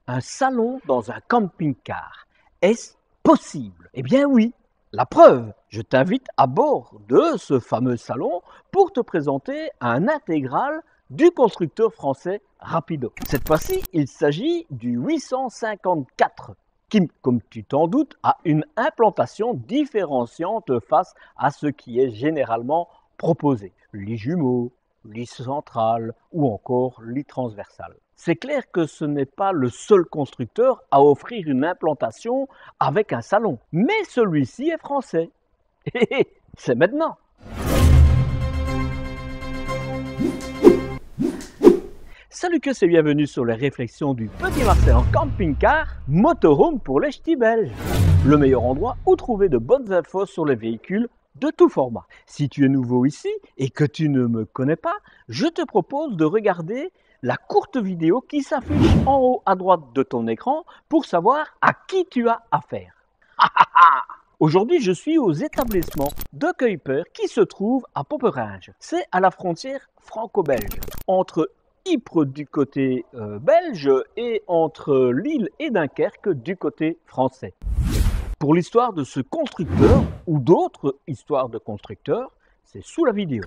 Un salon dans un camping-car. Est-ce possible? Eh bien oui. La preuve, je t'invite à bord de ce fameux salon pour te présenter un intégral du constructeur français Rapido. Cette fois-ci, il s'agit du 854 qui, comme tu t'en doutes, a une implantation différenciante face à ce qui est généralement proposé. Lit jumeau, lit central ou encore lit transversal. C'est clair que ce n'est pas le seul constructeur à offrir une implantation avec un salon, mais celui-ci est français. C'est maintenant. Salut que c'est bienvenue sur les réflexions du Petit Marcel en camping-car, motorhome pour les ch'tis belges. Le meilleur endroit où trouver de bonnes infos sur les véhicules de tout format. Si tu es nouveau ici et que tu ne me connais pas, je te propose de regarder la courte vidéo qui s'affiche en haut à droite de ton écran pour savoir à qui tu as affaire. Aujourd'hui, je suis aux établissements de Kuiper qui se trouvent à Poperinge. C'est à la frontière franco-belge, entre Ypres du côté belge et entre Lille et Dunkerque du côté français. Pour l'histoire de ce constructeur ou d'autres histoires de constructeurs, c'est sous la vidéo.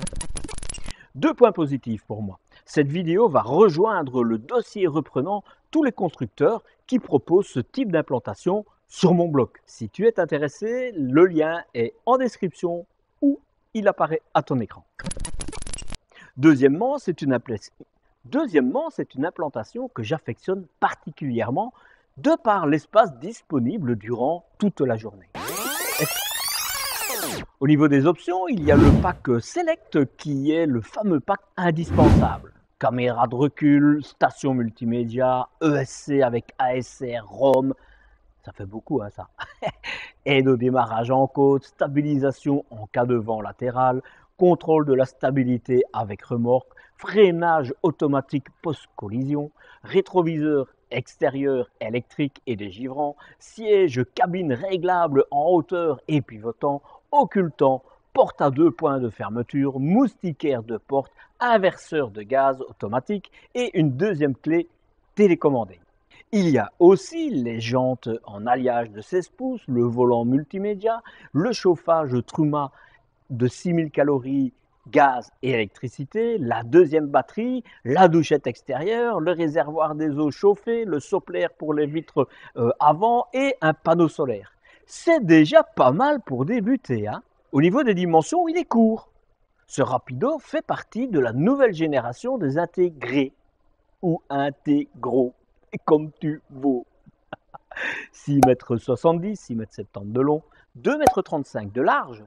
2 points positifs pour moi. Cette vidéo va rejoindre le dossier reprenant tous les constructeurs qui proposent ce type d'implantation sur mon blog. Si tu es intéressé, le lien est en description ou il apparaît à ton écran. Deuxièmement, c'est une implantation que j'affectionne particulièrement de par l'espace disponible durant toute la journée. Au niveau des options, il y a le pack Select qui est le fameux pack indispensable. Caméra de recul, station multimédia, ESC avec ASR, ROM, ça fait beaucoup ça. Aide au démarrage en côte, stabilisation en cas de vent latéral, contrôle de la stabilité avec remorque, freinage automatique post-collision, rétroviseur extérieur électrique et dégivrant, siège cabine réglable en hauteur et pivotant, occultant, porte à 2 points de fermeture, moustiquaire de porte, inverseur de gaz automatique et une deuxième clé télécommandée. Il y a aussi les jantes en alliage de 16 pouces, le volant multimédia, le chauffage Truma de 6000 calories, gaz et électricité, la deuxième batterie, la douchette extérieure, le réservoir des eaux chauffées, le sopplaire pour les vitres avant et un panneau solaire. C'est déjà pas mal pour débuter. Au niveau des dimensions, il est court. Ce Rapido fait partie de la nouvelle génération des intégrés ou intégraux, comme tu veux. 6,70 m, 6,70 m de long, 2,35 m de large,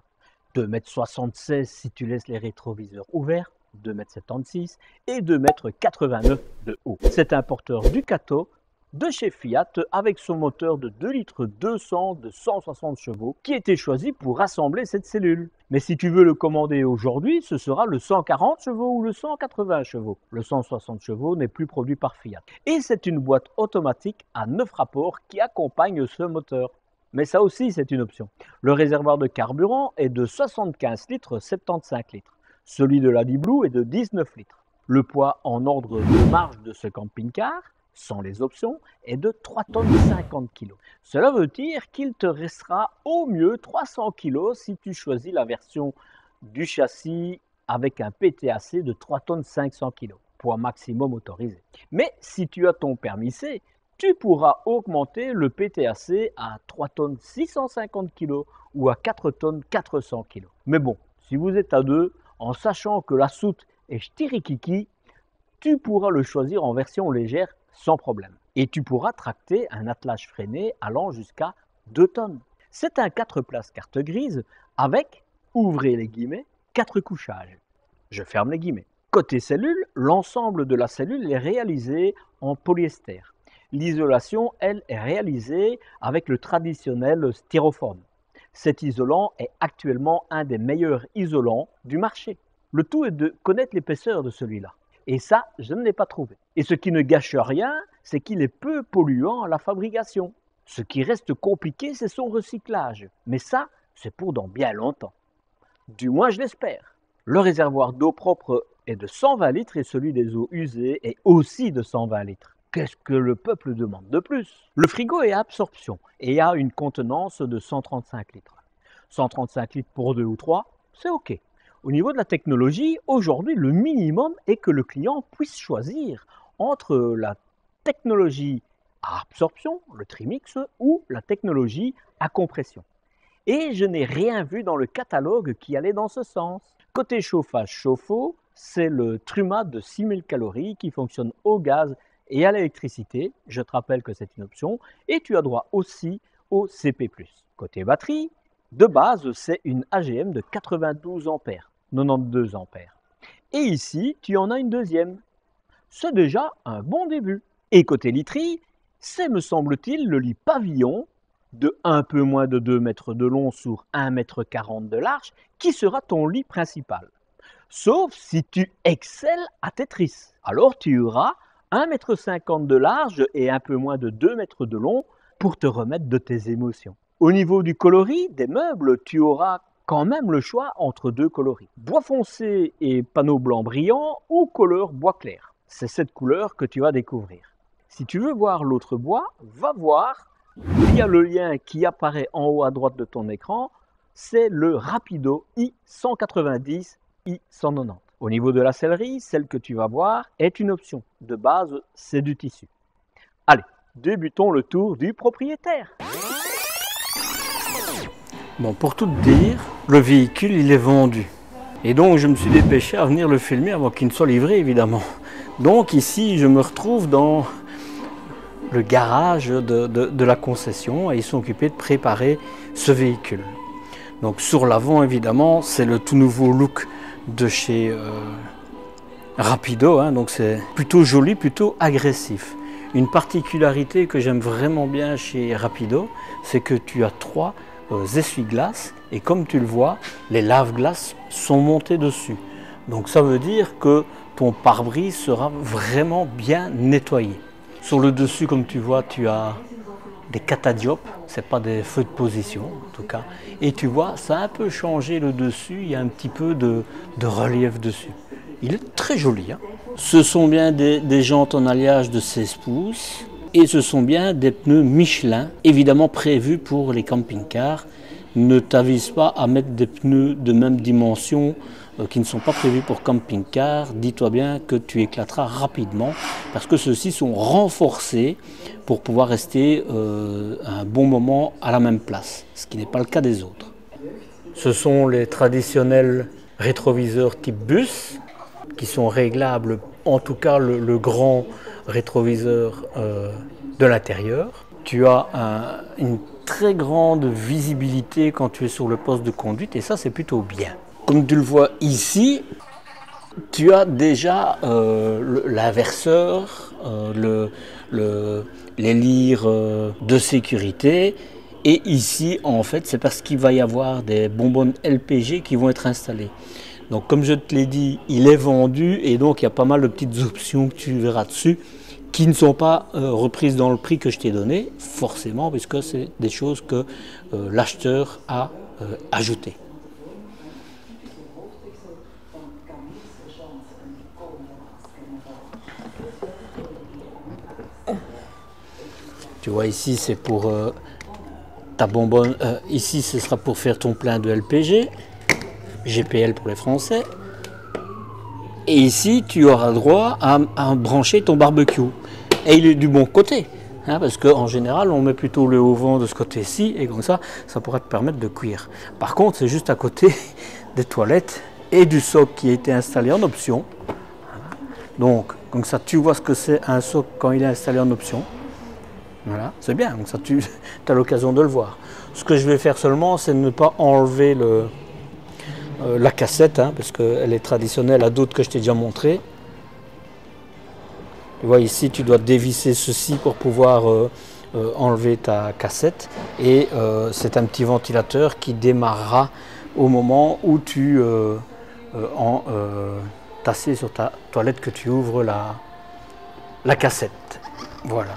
2,76 m si tu laisses les rétroviseurs ouverts, 2,76 m et 2,89 m de haut. C'est un porteur Ducato de chez Fiat avec son moteur de 2 litres 200 de 160 chevaux qui a été choisi pour assembler cette cellule. Mais si tu veux le commander aujourd'hui, ce sera le 140 chevaux ou le 180 chevaux. Le 160 chevaux n'est plus produit par Fiat. Et c'est une boîte automatique à 9 rapports qui accompagne ce moteur. Mais ça aussi, c'est une option. Le réservoir de carburant est de 75 litres 75 litres. Celui de la Blue est de 19 litres. Le poids en ordre de marche de ce camping-car, sans les options, est de 3 tonnes 50 kg. Cela veut dire qu'il te restera au mieux 300 kg si tu choisis la version du châssis avec un PTAC de 3 tonnes 500 kg, poids maximum autorisé. Mais si tu as ton permis C, tu pourras augmenter le PTAC à 3 tonnes 650 kg ou à 4 tonnes 400 kg. Mais bon, si vous êtes à 2, en sachant que la soute est ch'tirikiki, tu pourras le choisir en version légère sans problème. Et tu pourras tracter un attelage freiné allant jusqu'à 2 tonnes. C'est un 4 places carte grise avec, ouvrez les guillemets, 4 couchages. Je ferme les guillemets. Côté cellule, l'ensemble de la cellule est réalisé en polyester. L'isolation, elle, est réalisée avec le traditionnel styrofoam. Cet isolant est actuellement un des meilleurs isolants du marché. Le tout est de connaître l'épaisseur de celui-là. Et ça, je ne l'ai pas trouvé. Et ce qui ne gâche rien, c'est qu'il est peu polluant à la fabrication. Ce qui reste compliqué, c'est son recyclage. Mais ça, c'est pour dans bien longtemps. Du moins, je l'espère. Le réservoir d'eau propre est de 120 litres et celui des eaux usées est aussi de 120 litres. Qu'est-ce que le peuple demande de plus? Le frigo est à absorption et a une contenance de 135 litres. 135 litres pour 2 ou 3, c'est OK. Au niveau de la technologie, aujourd'hui, le minimum est que le client puisse choisir entre la technologie à absorption, le Trimix, ou la technologie à compression. Et je n'ai rien vu dans le catalogue qui allait dans ce sens. Côté chauffage chauffe-eau, c'est le Truma de 6000 calories qui fonctionne au gaz et à l'électricité. Je te rappelle que c'est une option. Et tu as droit aussi au CP+. Côté batterie, de base, c'est une AGM de 92 ampères, 92 ampères. Et ici, tu en as une deuxième. C'est déjà un bon début. Et côté literie, c'est, me semble-t-il, le lit pavillon de un peu moins de 2 mètres de long sur 1,40 m de large qui sera ton lit principal. Sauf si tu excelles à Tetris. Alors tu auras 1,50 m de large et un peu moins de 2 mètres de long pour te remettre de tes émotions. Au niveau du coloris des meubles, tu auras quand même le choix entre deux coloris. Bois foncé et panneau blanc brillant ou couleur bois clair. C'est cette couleur que tu vas découvrir. Si tu veux voir l'autre bois, va voir via le lien qui apparaît en haut à droite de ton écran, c'est le Rapido i190 i190. Au niveau de la sellerie, celle que tu vas voir est une option. De base, c'est du tissu. Allez, débutons le tour du propriétaire. Bon, pour tout te dire, le véhicule, il est vendu. Et donc, je me suis dépêché à venir le filmer avant qu'il ne soit livré, évidemment. Donc, ici, je me retrouve dans le garage de la concession et ils sont occupés de préparer ce véhicule. Donc, sur l'avant, évidemment, c'est le tout nouveau look de chez Rapido. Donc, c'est plutôt joli, plutôt agressif. Une particularité que j'aime vraiment bien chez Rapido, c'est que tu as 3 essuie-glaces et comme tu le vois, les lave-glaces sont montés dessus. Donc ça veut dire que ton pare-brise sera vraiment bien nettoyé. Sur le dessus, comme tu vois, tu as des catadiopes, c'est pas des feux de position en tout cas. Et tu vois, ça a un peu changé le dessus, il y a un petit peu de relief dessus. Il est très joli. Ce sont bien des jantes en alliage de 16 pouces. Et ce sont bien des pneus Michelin, évidemment prévus pour les camping-cars. Ne t'avise pas à mettre des pneus de même dimension qui ne sont pas prévus pour camping-car. Dis-toi bien que tu éclateras rapidement parce que ceux-ci sont renforcés pour pouvoir rester un bon moment à la même place, ce qui n'est pas le cas des autres. Ce sont les traditionnels rétroviseurs type bus qui sont réglables, en tout cas le grand rétroviseur de l'intérieur. Tu as une très grande visibilité quand tu es sur le poste de conduite et ça c'est plutôt bien. Comme tu le vois ici, tu as déjà l'inverseur, les lyres de sécurité et ici en fait c'est parce qu'il va y avoir des bonbonnes LPG qui vont être installées. Donc comme je te l'ai dit, il est vendu et donc il y a pas mal de petites options que tu verras dessus qui ne sont pas reprises dans le prix que je t'ai donné, forcément, puisque c'est des choses que l'acheteur a ajoutées. Tu vois ici c'est pour ta bonbonne, ici ce sera pour faire ton plein de LPG. GPL pour les Français. Et ici, tu auras droit à brancher ton barbecue. Et il est du bon côté, parce qu'en général, on met plutôt le haut vent de ce côté-ci, et comme ça, ça pourra te permettre de cuire. Par contre, c'est juste à côté des toilettes et du socle qui a été installé en option. Donc, comme ça, tu vois ce que c'est un socle quand il est installé en option. Voilà, c'est bien, donc ça, tu as l'occasion de le voir. Ce que je vais faire seulement, c'est ne pas enlever la cassette, parce qu'elle est traditionnelle à d'autres que je t'ai déjà montré. Tu vois ici, tu dois dévisser ceci pour pouvoir enlever ta cassette. Et c'est un petit ventilateur qui démarrera au moment où tu t'assieds sur ta toilette, que tu ouvres la cassette. Voilà.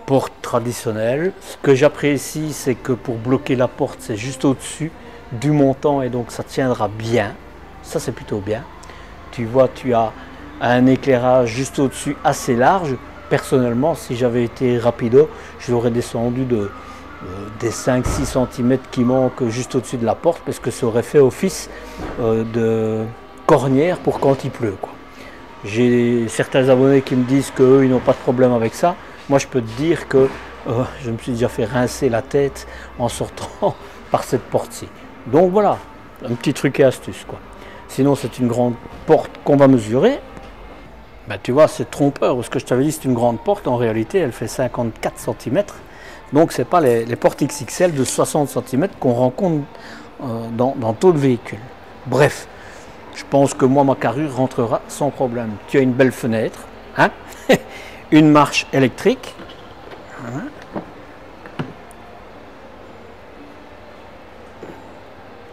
Porte traditionnelle. Ce que j'apprécie, c'est que pour bloquer la porte, c'est juste au-dessus du montant et donc ça tiendra bien. Ça, c'est plutôt bien. Tu vois, tu as a un éclairage juste au-dessus assez large. Personnellement, si j'avais été rapido, je l'aurais descendu des 5-6 cm qui manquent juste au-dessus de la porte, parce que ça aurait fait office de cornière pour quand il pleut, quoi. J'ai certains abonnés qui me disent qu'eux, ils n'ont pas de problème avec ça. Moi, je peux te dire que je me suis déjà fait rincer la tête en sortant par cette porte-ci. Donc voilà, un petit truc et astuce, quoi. Sinon, c'est une grande porte qu'on va mesurer. Ben, tu vois, c'est trompeur, parce que je t'avais dit c'est une grande porte. En réalité, elle fait 54 cm. Donc, ce n'est pas les portes XXL de 60 cm qu'on rencontre dans tout le véhicule. Bref, je pense que moi, ma carrure rentrera sans problème. Tu as une belle fenêtre, hein? Une marche électrique. Hein?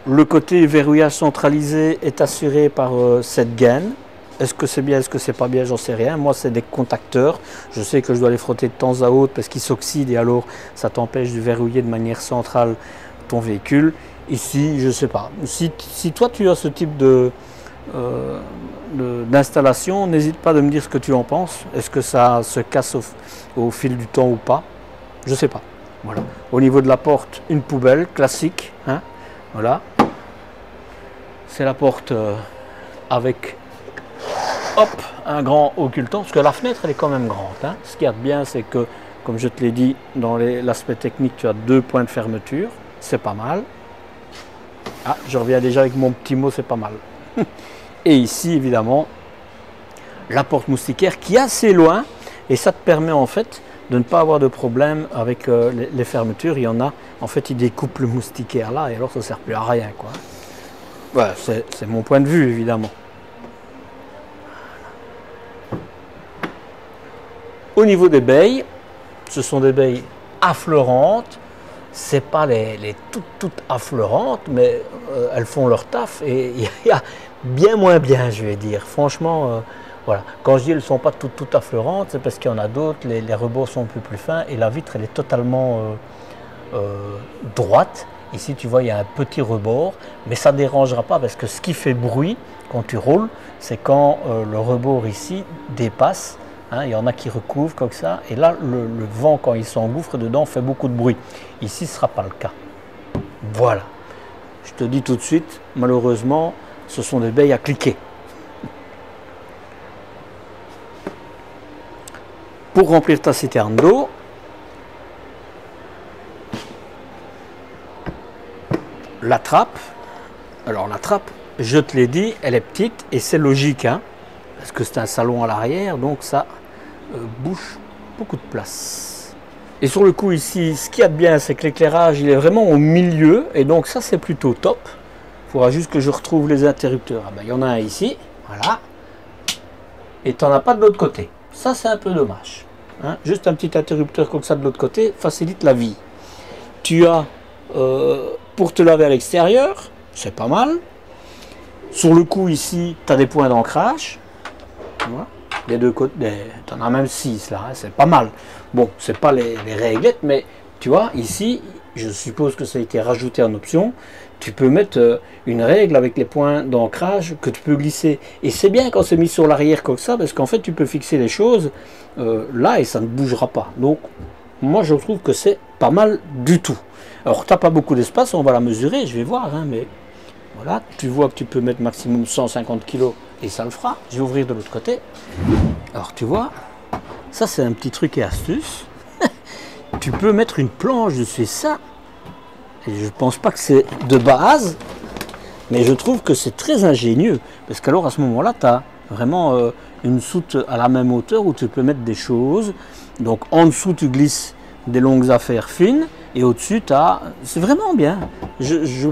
Le côté verrouillage centralisé est assuré par cette gaine. Est-ce que c'est bien, est-ce que c'est pas bien, j'en sais rien. Moi, c'est des contacteurs. Je sais que je dois les frotter de temps à autre parce qu'ils s'oxydent et alors ça t'empêche de verrouiller de manière centrale ton véhicule. Ici, je sais pas. Si toi, tu as ce type d'installation, n'hésite pas de me dire ce que tu en penses. Est-ce que ça se casse au fil du temps ou pas? Je sais pas. Voilà. Au niveau de la porte, une poubelle classique, hein? Voilà. C'est la porte avec hop, un grand occultant, parce que la fenêtre elle est quand même grande, hein. Ce qu'il y a de bien, c'est que, comme je te l'ai dit, dans l'aspect technique, tu as 2 points de fermeture, c'est pas mal. Ah, je reviens déjà avec mon petit mot, c'est pas mal. Et ici, évidemment, la porte moustiquaire qui est assez loin, et ça te permet en fait de ne pas avoir de problème avec les fermetures. Il y en a, en fait, ils découpent le moustiquaire là, et alors ça ne sert plus à rien, quoi. Ouais, c'est mon point de vue, évidemment. Au niveau des baies, ce sont des baies affleurantes. C'est pas les toutes affleurantes, mais elles font leur taf, et il y a bien moins bien, je vais dire. Franchement, voilà. Quand je dis elles ne sont pas toutes affleurantes, c'est parce qu'il y en a d'autres, les rebords sont un peu plus fins et la vitre elle est totalement droite. Ici tu vois il y a un petit rebord, mais ça ne dérangera pas parce que ce qui fait bruit quand tu roules, c'est quand le rebord ici dépasse. Hein, il y en a qui recouvrent comme ça, et là le vent quand il s'engouffre dedans fait beaucoup de bruit. Ici ce ne sera pas le cas. Voilà. Je te dis tout de suite, malheureusement, ce sont des baies à cliquer. Pour remplir ta citerne d'eau, la trappe, alors la trappe, je te l'ai dit, elle est petite et c'est logique, hein, parce que c'est un salon à l'arrière, donc ça bouge beaucoup de place. Et sur le coup ici, ce qu'il y a de bien, c'est que l'éclairage il est vraiment au milieu, et donc ça c'est plutôt top. Il faudra juste que je retrouve les interrupteurs. Ah ben, il y en a un ici, voilà, et tu n'en as pas de l'autre côté. Ça c'est un peu dommage, hein. Juste un petit interrupteur comme ça de l'autre côté facilite la vie. Tu as pour te laver à l'extérieur, c'est pas mal. Sur le coup ici, tu as des points d'ancrage. Voilà. Les deux côtés, tu en as même 6 là, hein, c'est pas mal. Bon, c'est pas les réglettes, mais tu vois, ici, je suppose que ça a été rajouté en option. Tu peux mettre une règle avec les points d'ancrage que tu peux glisser. Et c'est bien quand c'est mis sur l'arrière comme ça, parce qu'en fait, tu peux fixer les choses là et ça ne bougera pas. Donc, moi, je trouve que c'est pas mal du tout. Alors, tu n'as pas beaucoup d'espace, on va la mesurer, je vais voir, hein, mais voilà, tu vois que tu peux mettre maximum 150 kg et ça le fera. Je vais ouvrir de l'autre côté. Alors, tu vois, ça, c'est un petit truc et astuce. Tu peux mettre une planche dessus ça. Et je ne pense pas que c'est de base, mais je trouve que c'est très ingénieux. Parce qu'alors, à ce moment-là, tu as vraiment une soute à la même hauteur où tu peux mettre des choses. Donc, en dessous, tu glisses des longues affaires fines. Et au-dessus, tu as... C'est vraiment bien. Je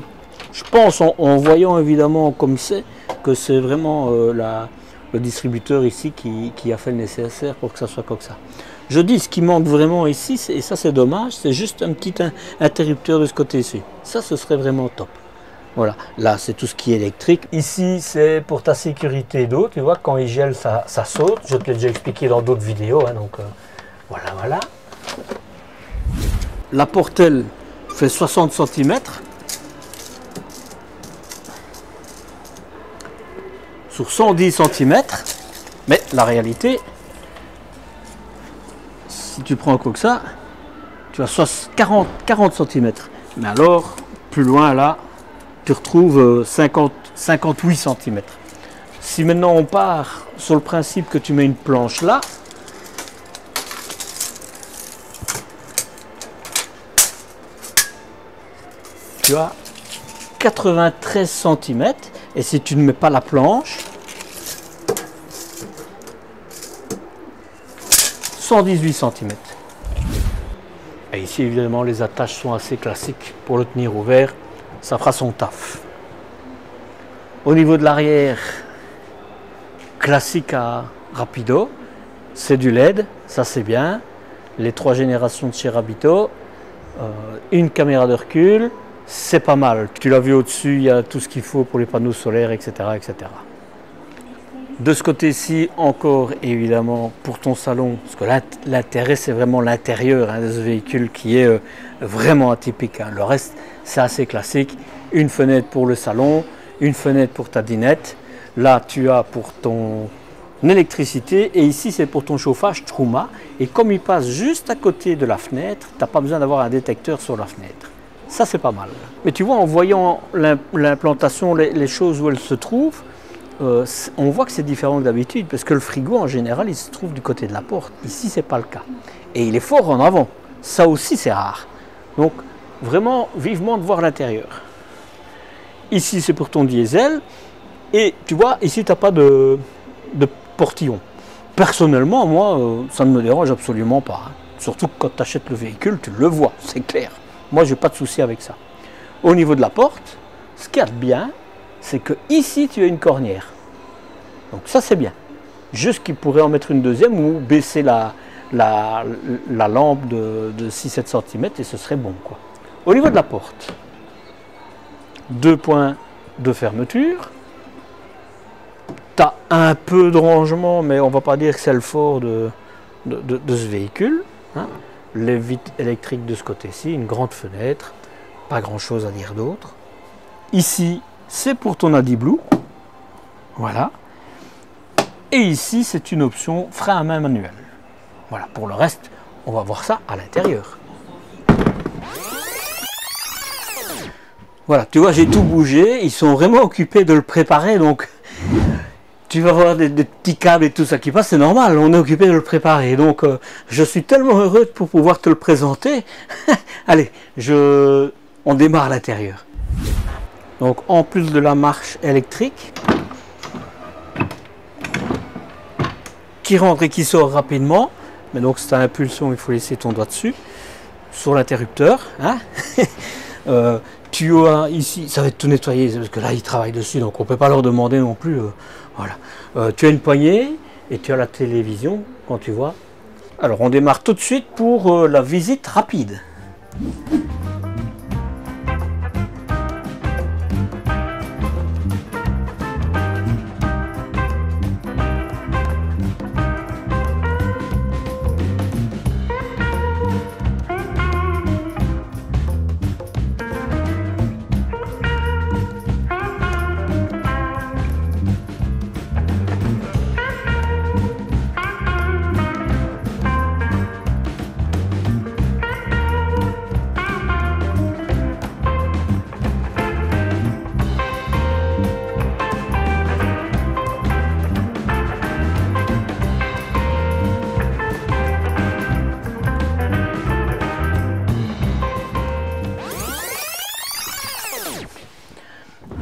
pense, en voyant évidemment comme c'est, que c'est vraiment le distributeur ici qui a fait le nécessaire pour que ça soit comme ça. Je dis, ce qui manque vraiment ici, et ça c'est dommage, c'est juste un petit interrupteur de ce côté-ci. Ça, ce serait vraiment top. Voilà, là c'est tout ce qui est électrique. Ici, c'est pour ta sécurité d'eau. Tu vois, quand il gèle, ça saute. Je te l'ai déjà expliqué dans d'autres vidéos. Hein, donc voilà. La portelle fait 60 cm. Sur 110 cm. Mais la réalité, si tu prends comme ça, tu as 40 cm. Mais alors, plus loin là, tu retrouves 58 cm. Si maintenant on part sur le principe que tu mets une planche là, tu as 93 cm, et si tu ne mets pas la planche, 118 cm. Et ici évidemment les attaches sont assez classiques pour le tenir ouvert, ça fera son taf. Au niveau de l'arrière, classique à Rapido, c'est du LED, ça c'est bien. Les 3 générations de chez Rapido, une caméra de recul, c'est pas mal. Tu l'as vu au-dessus, il y a tout ce qu'il faut pour les panneaux solaires, etc. etc. De ce côté-ci, encore évidemment pour ton salon, parce que l'intérêt c'est vraiment l'intérieur de ce véhicule qui est vraiment atypique. Le reste c'est assez classique. Une fenêtre pour le salon, une fenêtre pour ta dinette. Là tu as pour ton électricité et ici c'est pour ton chauffage Truma. Et comme il passe juste à côté de la fenêtre, tu n'as pas besoin d'avoir un détecteur sur la fenêtre. Ça c'est pas mal. Mais tu vois, en voyant l'implantation, les choses où elles se trouvent, on voit que c'est différent que d'habitude, parce que le frigo en général il se trouve du côté de la porte. Ici c'est pas le cas. Et il est fort en avant. Ça aussi c'est rare. Donc vraiment vivement de voir l'intérieur. Ici c'est pour ton diesel. Et tu vois, ici tu n'as pas de portillon. Personnellement, moi, ça ne me dérange absolument pas. Surtout que quand tu achètes le véhicule, tu le vois, c'est clair. Moi, j'ai pas de souci avec ça. Au niveau de la porte, ce qu'il y a de bien, c'est que ici, tu as une cornière. Donc ça, c'est bien. Juste qu'il pourrait en mettre une deuxième ou baisser la lampe de 6-7 cm et ce serait bon, quoi. Au niveau de la porte, 2 points de fermeture. Tu as un peu de rangement, mais on ne va pas dire que c'est le fort de ce véhicule. Hein. Les vitres électriques de ce côté-ci, une grande fenêtre, pas grand-chose à dire d'autre. Ici, c'est pour ton AdiBlue. Voilà. Et ici, c'est une option frein à main manuel. Voilà, pour le reste, on va voir ça à l'intérieur. Voilà, tu vois, j'ai tout bougé. Ils sont vraiment occupés de le préparer, donc... Tu vas voir des petits câbles et tout ça qui passe, c'est normal, on est occupé de le préparer. Donc je suis tellement heureux pour pouvoir te le présenter. Allez, on démarre à l'intérieur. Donc en plus de la marche électrique, qui rentre et qui sort rapidement, mais donc c'est à impulsion, il faut laisser ton doigt dessus, sur l'interrupteur. Hein. Tu as ici, ça va être tout nettoyé, parce que là ils travaillent dessus, donc on ne peut pas leur demander non plus. Voilà. Tu as une poignée et tu as la télévision quand tu vois. Alors on démarre tout de suite pour la visite rapide.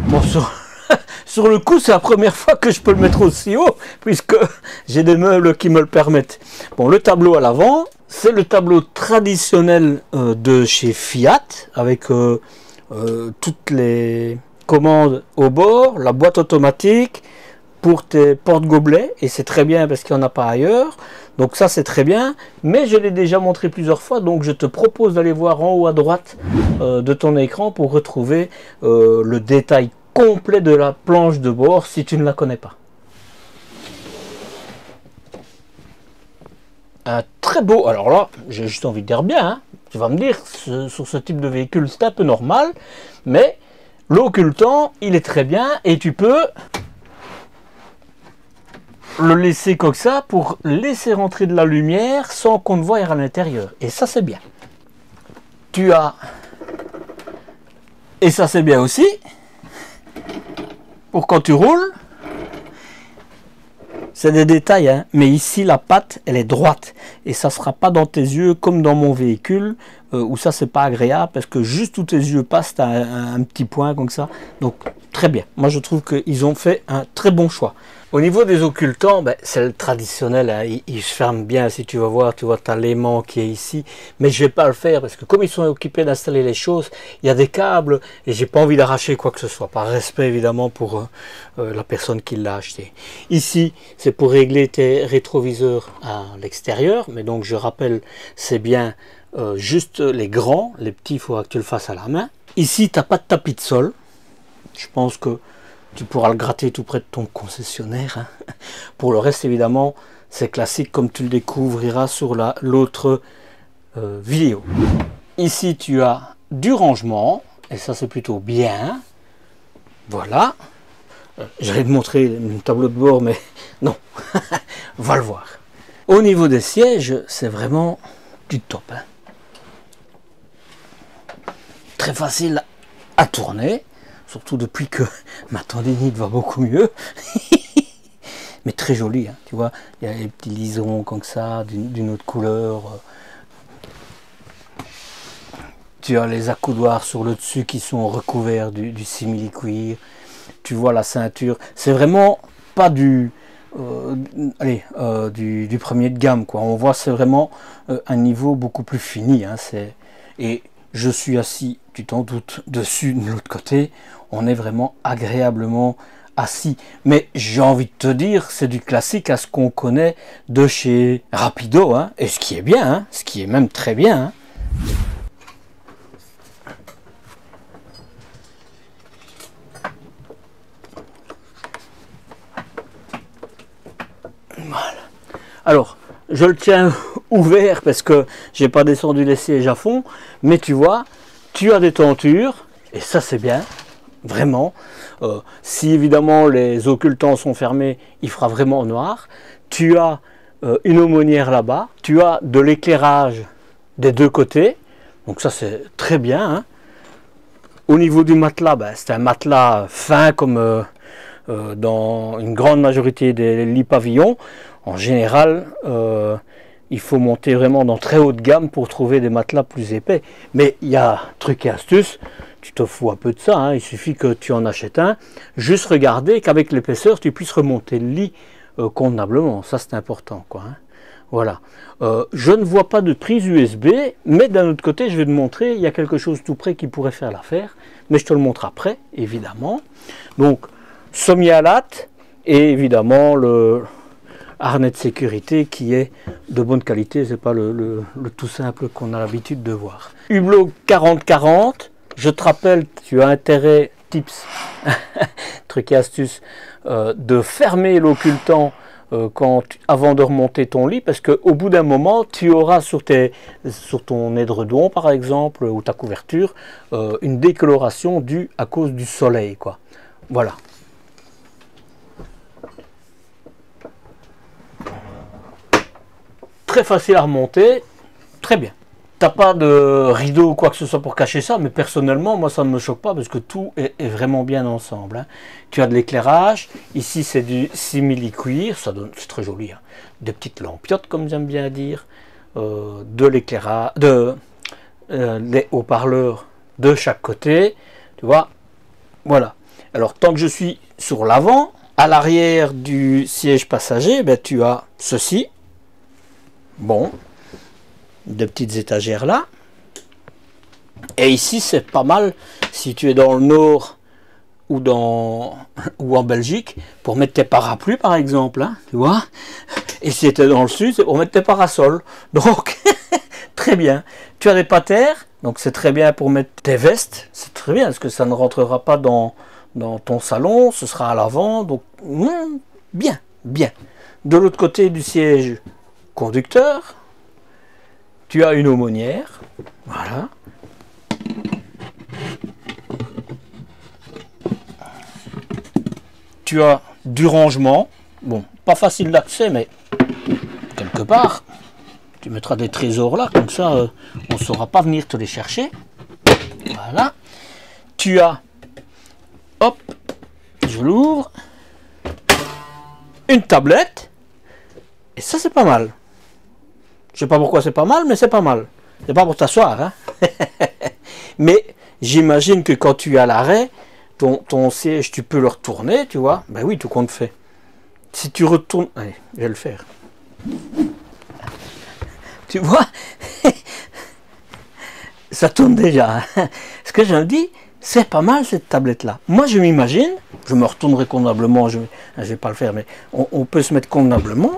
Bon, sur le coup, c'est la première fois que je peux le mettre aussi haut, puisque j'ai des meubles qui me le permettent. Bon, le tableau à l'avant, c'est le tableau traditionnel de chez Fiat, avec toutes les commandes au bord, la boîte automatique pour tes porte-gobelets, et c'est très bien parce qu'il n'y en a pas ailleurs. Donc ça, c'est très bien, mais je l'ai déjà montré plusieurs fois, donc je te propose d'aller voir en haut à droite de ton écran pour retrouver le détail complet de la planche de bord si tu ne la connais pas. Un très beau, alors là, j'ai juste envie de dire bien, hein, tu vas me dire, sur ce type de véhicule, c'est un peu normal, mais l'occultant, il est très bien et tu peux le laisser comme ça pour laisser rentrer de la lumière sans qu'on ne voie à l'intérieur. Et ça, c'est bien. Tu as... Et ça, c'est bien aussi. Pour quand tu roules. C'est des détails, hein. Mais ici, la patte, elle est droite. Et ça ne sera pas dans tes yeux comme dans mon véhicule, où ça, c'est pas agréable, parce que juste où tes yeux passent, tu as un petit point comme ça. Donc, très bien. Moi, je trouve qu'ils ont fait un très bon choix. Au niveau des occultants, ben, c'est le traditionnel, hein. Ils se ferment bien, si tu vas voir, tu vois, tu as l'aimant qui est ici, mais je vais pas le faire parce que comme ils sont occupés d'installer les choses, il y a des câbles et j'ai pas envie d'arracher quoi que ce soit, par respect évidemment pour la personne qui l'a acheté. Ici, c'est pour régler tes rétroviseurs à l'extérieur, mais donc je rappelle, c'est bien juste les grands, les petits, il faudra que tu le fasses à la main. Ici, tu n'as pas de tapis de sol, je pense que tu pourras le gratter tout près de ton concessionnaire, hein. Pour le reste, évidemment, c'est classique comme tu le découvriras sur l'autre vidéo. Ici, tu as du rangement, et ça, c'est plutôt bien. Voilà. J'allais te montrer le tableau de bord, mais non. Va le voir. Au niveau des sièges, c'est vraiment du top, hein. Très facile à tourner. Surtout depuis que ma tendinite va beaucoup mieux. Mais très joli, hein, tu vois. Il y a les petits liserons comme ça, d'une autre couleur. Tu as les accoudoirs sur le dessus qui sont recouverts du simili-cuir. Tu vois la ceinture. C'est vraiment pas du premier de gamme, quoi. On voit c'est vraiment un niveau beaucoup plus fini, hein, et je suis assis, tu t'en doutes, dessus de l'autre côté. On est vraiment agréablement assis. Mais j'ai envie de te dire, c'est du classique à ce qu'on connaît de chez Rapido, hein, et ce qui est bien, hein, ce qui est même très bien, hein. Voilà. Alors, je le tiens ouvert parce que j'ai pas descendu les sièges à fond, mais tu vois, tu as des tentures, et ça c'est bien. Vraiment, si évidemment les occultants sont fermés, il fera vraiment noir. Tu as une aumônière là-bas, tu as de l'éclairage des deux côtés, donc ça c'est très bien, hein. Au niveau du matelas, ben, c'est un matelas fin comme dans une grande majorité des lits pavillons. En général, il faut monter vraiment dans très haute gamme pour trouver des matelas plus épais. Mais il y a truc et astuce. Tu te fous un peu de ça, hein. Il suffit que tu en achètes un. Juste regarder qu'avec l'épaisseur, tu puisses remonter le lit convenablement. Ça, c'est important, quoi, hein. Voilà. Je ne vois pas de prise USB, mais d'un autre côté, je vais te montrer, il y a quelque chose tout près qui pourrait faire l'affaire. Mais je te le montre après, évidemment. Donc, sommialate et évidemment le harnais de sécurité qui est de bonne qualité. C'est pas le tout simple qu'on a l'habitude de voir. Hublot 40-40. Je te rappelle, tu as intérêt, tips, truc et astuce, de fermer l'occultant avant de remonter ton lit, parce qu'au bout d'un moment, tu auras sur ton édredon, par exemple, ou ta couverture, une décoloration due à cause du soleil, quoi. Voilà. Très facile à remonter, très bien. T'as pas de rideau ou quoi que ce soit pour cacher ça, mais personnellement, moi, ça ne me choque pas parce que tout est vraiment bien ensemble, hein. Tu as de l'éclairage. Ici, c'est du simili-cuir. C'est très joli, hein. Des petites lampiottes, comme j'aime bien dire. De l'éclairage, les haut-parleurs de chaque côté. Tu vois, voilà. Alors, tant que je suis sur l'avant, à l'arrière du siège passager, ben, tu as ceci. Bon. De petites étagères là, et ici c'est pas mal si tu es dans le nord ou en Belgique pour mettre tes parapluies par exemple, hein, tu vois, et si tu es dans le sud c'est pour mettre tes parasols, donc très bien. Tu as des patères, donc c'est très bien pour mettre tes vestes, c'est très bien parce que ça ne rentrera pas dans ton salon, ce sera à l'avant, donc bien. De l'autre côté du siège conducteur, tu as une aumônière, voilà. Tu as du rangement, bon, pas facile d'accès, mais quelque part, tu mettras des trésors là, comme ça, on ne saura pas venir te les chercher. Voilà. Tu as, hop, je l'ouvre, une tablette, et ça c'est pas mal. Je sais pas pourquoi c'est pas mal, mais c'est pas mal. C'est pas pour t'asseoir, hein. Mais j'imagine que quand tu es à l'arrêt, ton siège, tu peux le retourner, tu vois. Ben oui, tout compte fait. Si tu retournes... Allez, je vais le faire. Tu vois, ça tourne déjà. Ce que je me dis, c'est pas mal cette tablette-là. Moi, je m'imagine, je me retournerai convenablement, je vais pas le faire, mais on peut se mettre convenablement.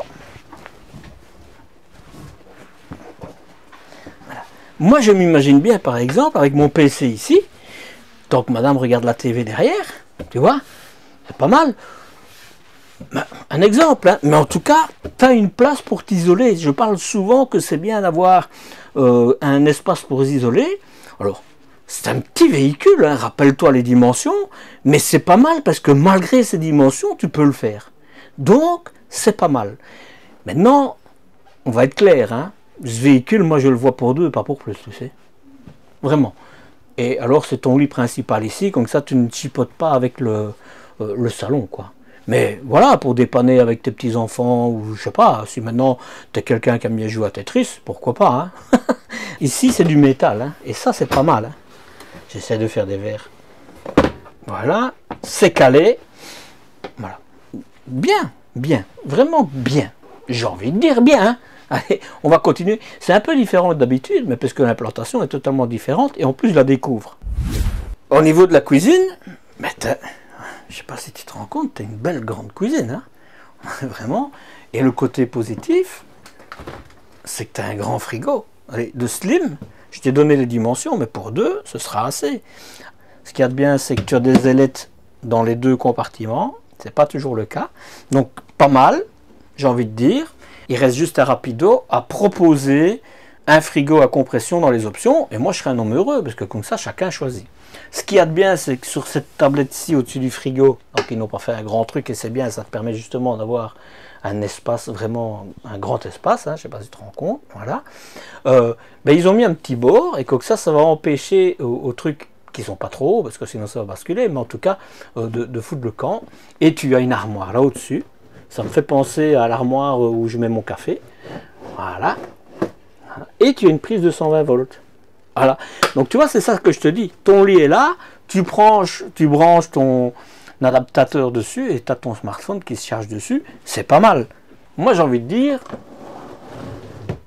Voilà. Moi, je m'imagine bien, par exemple, avec mon PC ici, tant que madame regarde la TV derrière, tu vois, c'est pas mal. Un exemple, hein. Mais en tout cas, tu as une place pour t'isoler. Je parle souvent que c'est bien d'avoir un espace pour s'isoler. Alors, c'est un petit véhicule, hein, rappelle-toi les dimensions, mais c'est pas mal parce que malgré ces dimensions, tu peux le faire. Donc, c'est pas mal. Maintenant, on va être clair, hein. Ce véhicule, moi je le vois pour deux, pas pour plus, tu sais. Vraiment. Et alors, c'est ton lit principal ici, comme ça tu ne chipotes pas avec le salon, quoi. Mais voilà, pour dépanner avec tes petits-enfants, ou je sais pas, si maintenant tu es quelqu'un qui aime bien jouer à Tetris, pourquoi pas, hein. Ici, c'est du métal, hein, et ça, c'est pas mal. Hein. J'essaie de faire des verres. Voilà, c'est calé. Voilà. Bien, bien, vraiment bien. J'ai envie de dire bien, hein. Allez, on va continuer. C'est un peu différent d'habitude, mais parce que l'implantation est totalement différente, et en plus, je la découvre. Au niveau de la cuisine, je sais pas si tu te rends compte, tu as une belle grande cuisine, hein. Vraiment. Et le côté positif, c'est que tu as un grand frigo. Allez, de slim, je t'ai donné les dimensions, mais pour deux, ce sera assez. Ce qu'il y a de bien, c'est que tu as des ailettes dans les deux compartiments. C'est pas toujours le cas. Donc, pas mal, j'ai envie de dire. Il reste juste un rapido à proposer un frigo à compression dans les options. Et moi, je serais un homme heureux, parce que comme ça, chacun choisit. Ce qu'il y a de bien, c'est que sur cette tablette-ci, au-dessus du frigo, donc ils n'ont pas fait un grand truc, et c'est bien, ça te permet justement d'avoir un espace, vraiment un grand espace, hein, je ne sais pas si tu te rends compte, voilà. Ils ont mis un petit bord, et comme ça va empêcher aux trucs qui ne sont pas trop hauts, parce que sinon ça va basculer, mais en tout cas, de foutre le camp. Et tu as une armoire là au-dessus, ça me fait penser à l'armoire où je mets mon café, voilà. Et tu as une prise de 120 volts. Voilà. Donc tu vois, c'est ça que je te dis. Ton lit est là, tu branches ton adaptateur dessus et tu as ton smartphone qui se charge dessus. C'est pas mal. Moi, j'ai envie de dire,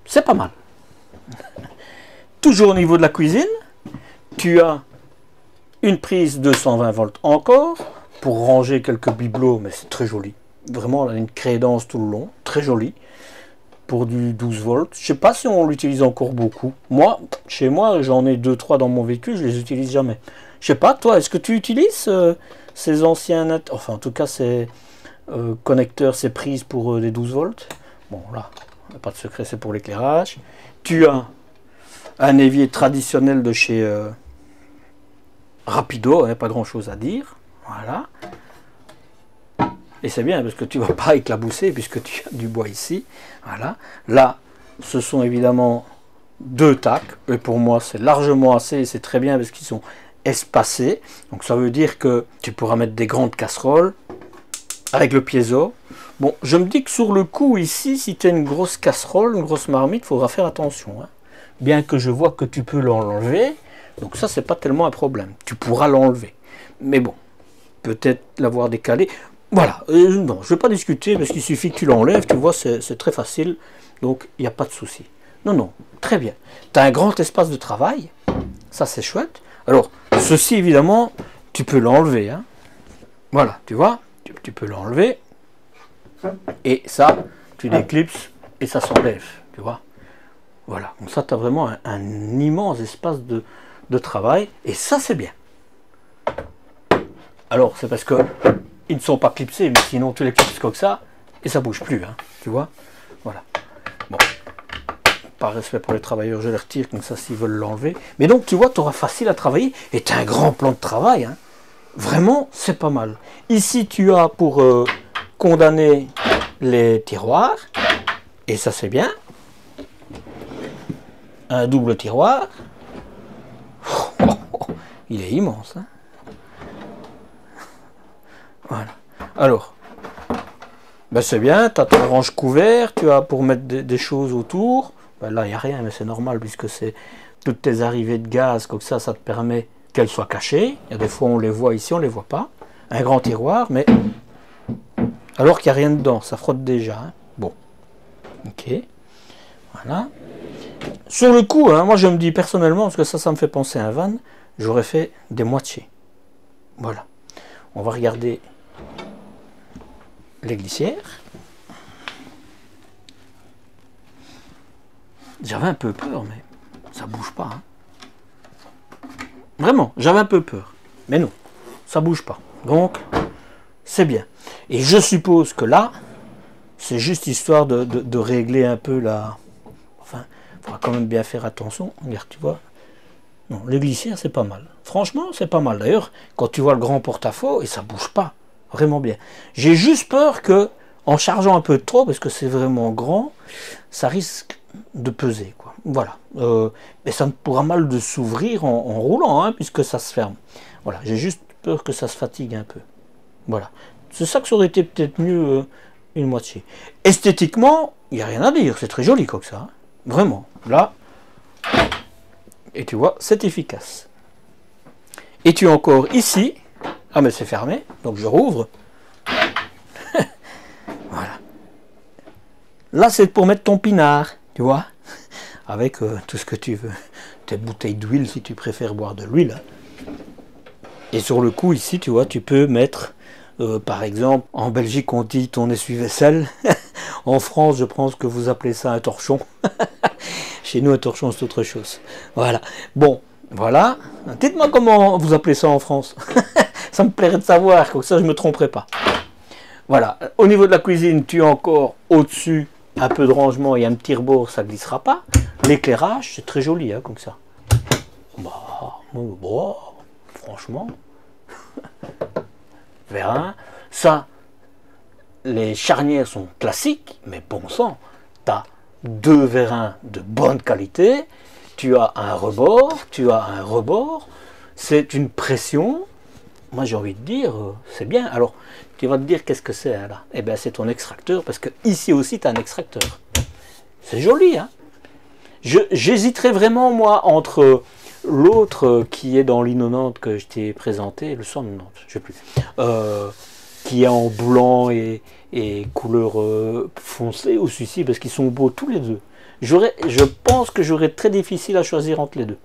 c'est pas mal. Toujours au niveau de la cuisine, tu as une prise de 120 volts encore pour ranger quelques bibelots, mais c'est très joli. Vraiment, elle a une crédence tout le long, très joli. Pour du 12 volts. Je sais pas si on l'utilise encore beaucoup. Moi, chez moi, j'en ai 2-3 dans mon véhicule, je les utilise jamais. Je sais pas, toi, est-ce que tu utilises ces anciens, enfin en tout cas ces connecteurs, ces prises pour des 12 volts? Bon là, pas de secret, c'est pour l'éclairage. Tu as un évier traditionnel de chez Rapido, hein, pas grand chose à dire. Voilà. Et c'est bien parce que tu ne vas pas éclabousser puisque tu as du bois ici. Voilà. Là, ce sont évidemment 2 tacs. Et pour moi, c'est largement assez. Et c'est très bien parce qu'ils sont espacés. Donc ça veut dire que tu pourras mettre des grandes casseroles avec le piezo. Bon, je me dis que sur le coup ici, si tu as une grosse casserole, une grosse marmite, il faudra faire attention. Hein. Bien que je vois que tu peux l'enlever. Donc ça, c'est pas tellement un problème. Tu pourras l'enlever. Mais bon, peut-être l'avoir décalé. Voilà, non, je ne vais pas discuter parce qu'il suffit que tu l'enlèves, tu vois, c'est très facile, donc il n'y a pas de souci. Non, non, très bien. Tu as un grand espace de travail, ça c'est chouette. Alors, ceci évidemment, tu peux l'enlever. Hein. Voilà, tu vois, tu peux l'enlever. Et ça, tu l'éclipses et ça s'enlève, tu vois. Voilà, donc ça, tu as vraiment un immense espace de travail et ça c'est bien. Alors, c'est parce que ils ne sont pas clipsés, mais sinon tu les clipses comme ça et ça bouge plus, hein, tu vois. Voilà. Bon, par respect pour les travailleurs, je les retire comme ça s'ils veulent l'enlever. Mais donc tu vois, tu auras facile à travailler et tu as un grand plan de travail. Hein. Vraiment, c'est pas mal. Ici, tu as pour condamner les tiroirs, et ça c'est bien. Un double tiroir. Il est immense, hein. Voilà. Alors, ben c'est bien, tu as ton range couvert, tu as pour mettre des choses autour. Ben là, il n'y a rien, mais c'est normal puisque c'est toutes tes arrivées de gaz, comme ça te permet qu'elles soient cachées. Il y a des fois, on les voit ici, on ne les voit pas. Un grand tiroir, mais alors qu'il n'y a rien dedans, ça frotte déjà, hein. Bon, ok, voilà. Sur le coup, hein, moi je me dis personnellement, parce que ça me fait penser à un van, j'aurais fait des moitiés. Voilà. On va regarder les glissières. J'avais un peu peur, mais ça bouge pas, hein. Vraiment, j'avais un peu peur. Mais non, ça bouge pas. Donc, c'est bien. Et je suppose que là, c'est juste histoire de régler un peu la... Enfin, il faudra quand même bien faire attention. Regarde, tu vois. Non, les glissières, c'est pas mal. Franchement, c'est pas mal. D'ailleurs, quand tu vois le grand porte-à-faux, et ça bouge pas. Vraiment bien. J'ai juste peur que, en chargeant un peu trop, parce que c'est vraiment grand, ça risque de peser, quoi. Voilà. Mais ça me pourra mal de s'ouvrir en roulant, hein, puisque ça se ferme. Voilà. J'ai juste peur que ça se fatigue un peu. Voilà. C'est ça que ça aurait été peut-être mieux une moitié. Esthétiquement, il n'y a rien à dire. C'est très joli comme ça, hein. Vraiment. Là. Et tu vois, c'est efficace. Et tu as encore ici. Ah mais c'est fermé, donc je rouvre. Voilà. Là c'est pour mettre ton pinard, tu vois, avec tout ce que tu veux. Tes bouteilles d'huile si tu préfères boire de l'huile. Et sur le coup ici, tu vois, tu peux mettre, par exemple, en Belgique on dit ton essuie-vaisselle. En France, je pense que vous appelez ça un torchon. Chez nous, un torchon c'est autre chose. Voilà. Bon, voilà. Dites-moi comment vous appelez ça en France. Ça me plairait de savoir, comme ça je ne me tromperai pas. Voilà. Au niveau de la cuisine, tu as encore au-dessus un peu de rangement et un petit rebord, ça ne glissera pas. L'éclairage, c'est très joli, hein, comme ça. Bon, franchement. Vérin. Ça, les charnières sont classiques, mais bon sang, tu as deux vérins de bonne qualité, tu as un rebord, c'est une pression. Moi j'ai envie de dire, c'est bien. Alors tu vas te dire qu'est-ce que c'est là? Eh bien c'est ton extracteur, parce que ici aussi tu as un extracteur. C'est joli, hein. J'hésiterais vraiment moi entre l'autre qui est dans l'I90 que je t'ai présenté, le 190, je sais plus, qui est en blanc et couleur foncée, ou celui-ci, parce qu'ils sont beaux tous les deux. Je pense que j'aurais très difficile à choisir entre les deux.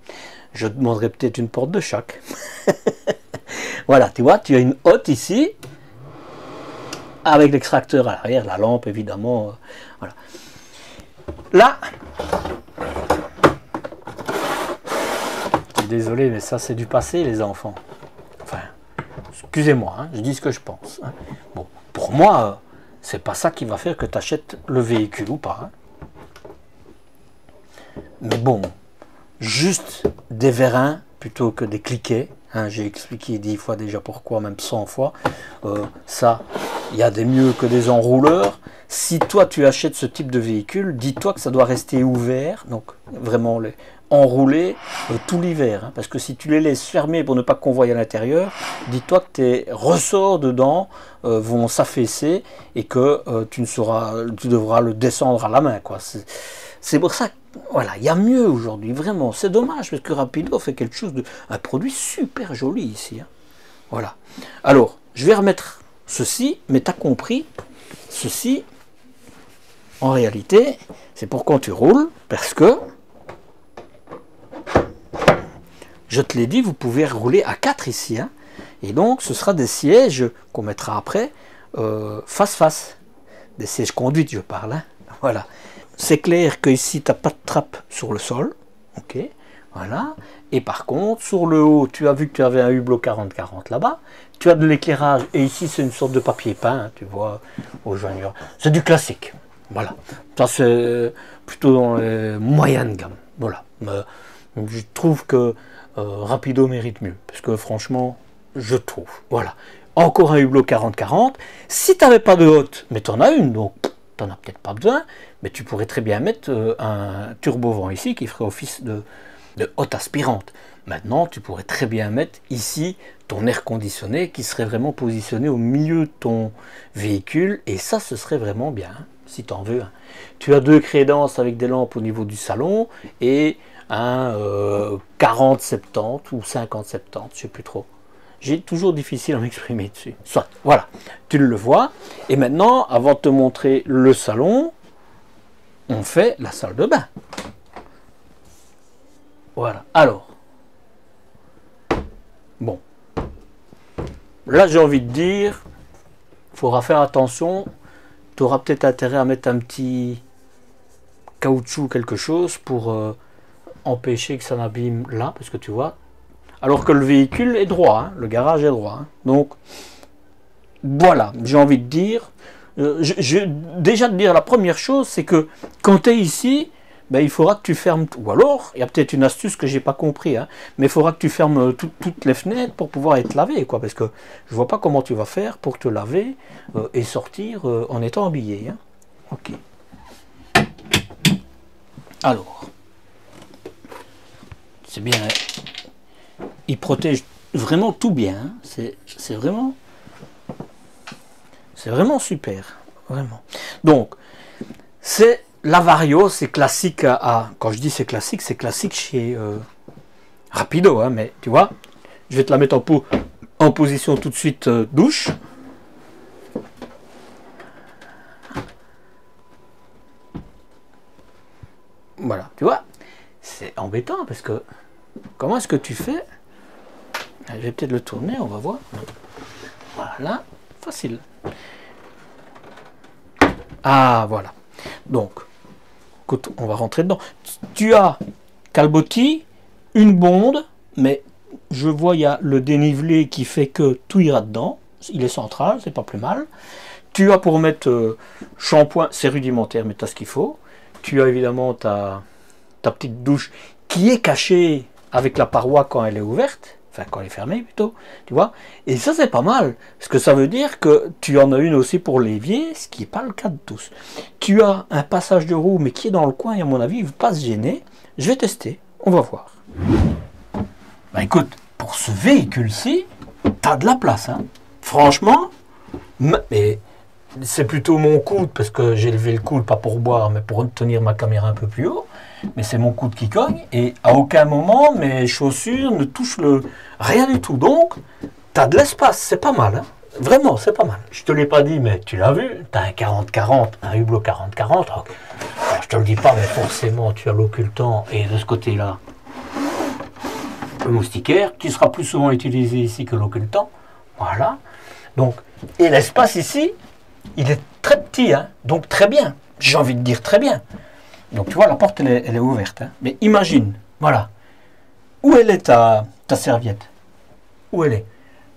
Je demanderais peut-être une porte de chaque. Voilà, tu vois, tu as une hotte ici, avec l'extracteur à l'arrière, la lampe évidemment. Voilà. Là, désolé, mais ça c'est du passé, les enfants. Enfin, excusez-moi, hein, je dis ce que je pense, hein. Bon, pour moi, c'est pas ça qui va faire que tu achètes le véhicule ou pas, hein. Mais bon, juste des vérins plutôt que des cliquets, hein, j'ai expliqué 10 fois déjà pourquoi, même 100 fois. Ça, il y a des mieux que des enrouleurs. Si toi tu achètes ce type de véhicule, dis-toi que ça doit rester ouvert, donc vraiment enroulé tout l'hiver, hein, parce que si tu les laisses fermés pour ne pas qu'on voie à l'intérieur, dis-toi que tes ressorts dedans vont s'affaisser et que tu devras le descendre à la main, quoi. C'est pour ça que, voilà, il y a mieux aujourd'hui, vraiment. C'est dommage parce que Rapido fait quelque chose un produit super joli ici, hein. Voilà. Alors, je vais remettre ceci, mais tu as compris, ceci, en réalité, c'est pour quand tu roules, parce que, je te l'ai dit, vous pouvez rouler à 4 ici, hein. Et donc, ce sera des sièges qu'on mettra après, face-face. Des sièges conduites, je parle, hein. Voilà. C'est clair que ici, tu n'as pas de trappe sur le sol. Ok, voilà. Et par contre, sur le haut, tu as vu que tu avais un hublot 40-40 là-bas. Tu as de l'éclairage. Et ici, c'est une sorte de papier peint, hein, tu vois, au joigneur. C'est du classique. Voilà. Ça, c'est plutôt dans les moyennes gammes. Voilà. Je trouve que Rapido mérite mieux. Parce que franchement, je trouve. Voilà. encore un hublot 40-40. Si tu n'avais pas de hotte, mais tu en as une, donc tu n'en as peut-être pas besoin, mais tu pourrais très bien mettre un turbo-vent ici qui ferait office de hotte aspirante. Maintenant, tu pourrais très bien mettre ici ton air conditionné qui serait vraiment positionné au milieu de ton véhicule, et ça, ce serait vraiment bien, hein, si tu en veux. Tu as 2 crédences avec des lampes au niveau du salon et un 40-70 ou 50-70, je sais plus trop. J'ai toujours difficile à m'exprimer dessus. Soit, voilà, tu le vois. Et maintenant, avant de te montrer le salon, on fait la salle de bain. Voilà, alors. Bon. Là, j'ai envie de dire, il faudra faire attention. Tu auras peut-être intérêt à mettre un petit caoutchouc, quelque chose, pour empêcher que ça n'abîme là, parce que tu vois, alors que le véhicule est droit, hein, le garage est droit. Hein. Donc, voilà, j'ai envie de dire, déjà de dire la première chose, c'est que quand tu es ici, ben, il faudra que tu fermes, ou alors, il y a peut-être une astuce que j'ai pas compris, hein, mais il faudra que tu fermes toutes les fenêtres pour pouvoir être lavé, quoi, parce que je vois pas comment tu vas faire pour te laver et sortir en étant habillé. Hein. Ok. Alors, c'est bien, hein. Il protège vraiment tout bien, hein. C'est vraiment super, vraiment. Donc, c'est la Vario, c'est classique quand je dis c'est classique chez Rapido, hein, mais tu vois, je vais te la mettre en position tout de suite douche. Voilà, tu vois, c'est embêtant parce que comment est-ce que tu fais? Je vais peut-être le tourner, on va voir. Voilà, facile. Ah, voilà. Donc, écoute, on va rentrer dedans. Tu as Calbotti, une bonde, mais je vois il y a le dénivelé qui fait que tout ira dedans. Il est central, c'est pas plus mal. Tu as pour mettre shampoing, c'est rudimentaire, mais tu as ce qu'il faut. Tu as évidemment ta petite douche qui est cachée avec la paroi quand elle est ouverte. Enfin, quand elle est fermée plutôt, tu vois. Et ça, c'est pas mal. Parce que ça veut dire que tu en as une aussi pour l'évier, ce qui n'est pas le cas de tous. Tu as un passage de roue, mais qui est dans le coin, et à mon avis, il ne va pas se gêner. Je vais tester. On va voir. Bah écoute, pour ce véhicule-ci, tu as de la place. Hein. Franchement, mais c'est plutôt mon coude, parce que j'ai levé le coude, pas pour boire, mais pour tenir ma caméra un peu plus haut. Mais c'est mon coude qui cogne, et à aucun moment mes chaussures ne touchent rien du tout. Donc, tu as de l'espace, c'est pas mal. Hein. Vraiment, c'est pas mal. Je te l'ai pas dit, mais tu l'as vu, tu as un 40-40, un hublot 40-40. Je te le dis pas, mais forcément, tu as l'occultant, et de ce côté-là, le moustiquaire, qui sera plus souvent utilisé ici que l'occultant. Voilà. Donc, et l'espace ici, il est très petit, hein, donc très bien. J'ai envie de dire très bien. Donc tu vois, la porte, elle est ouverte. Hein. Mais imagine, voilà, où elle est ta serviette? Où elle est?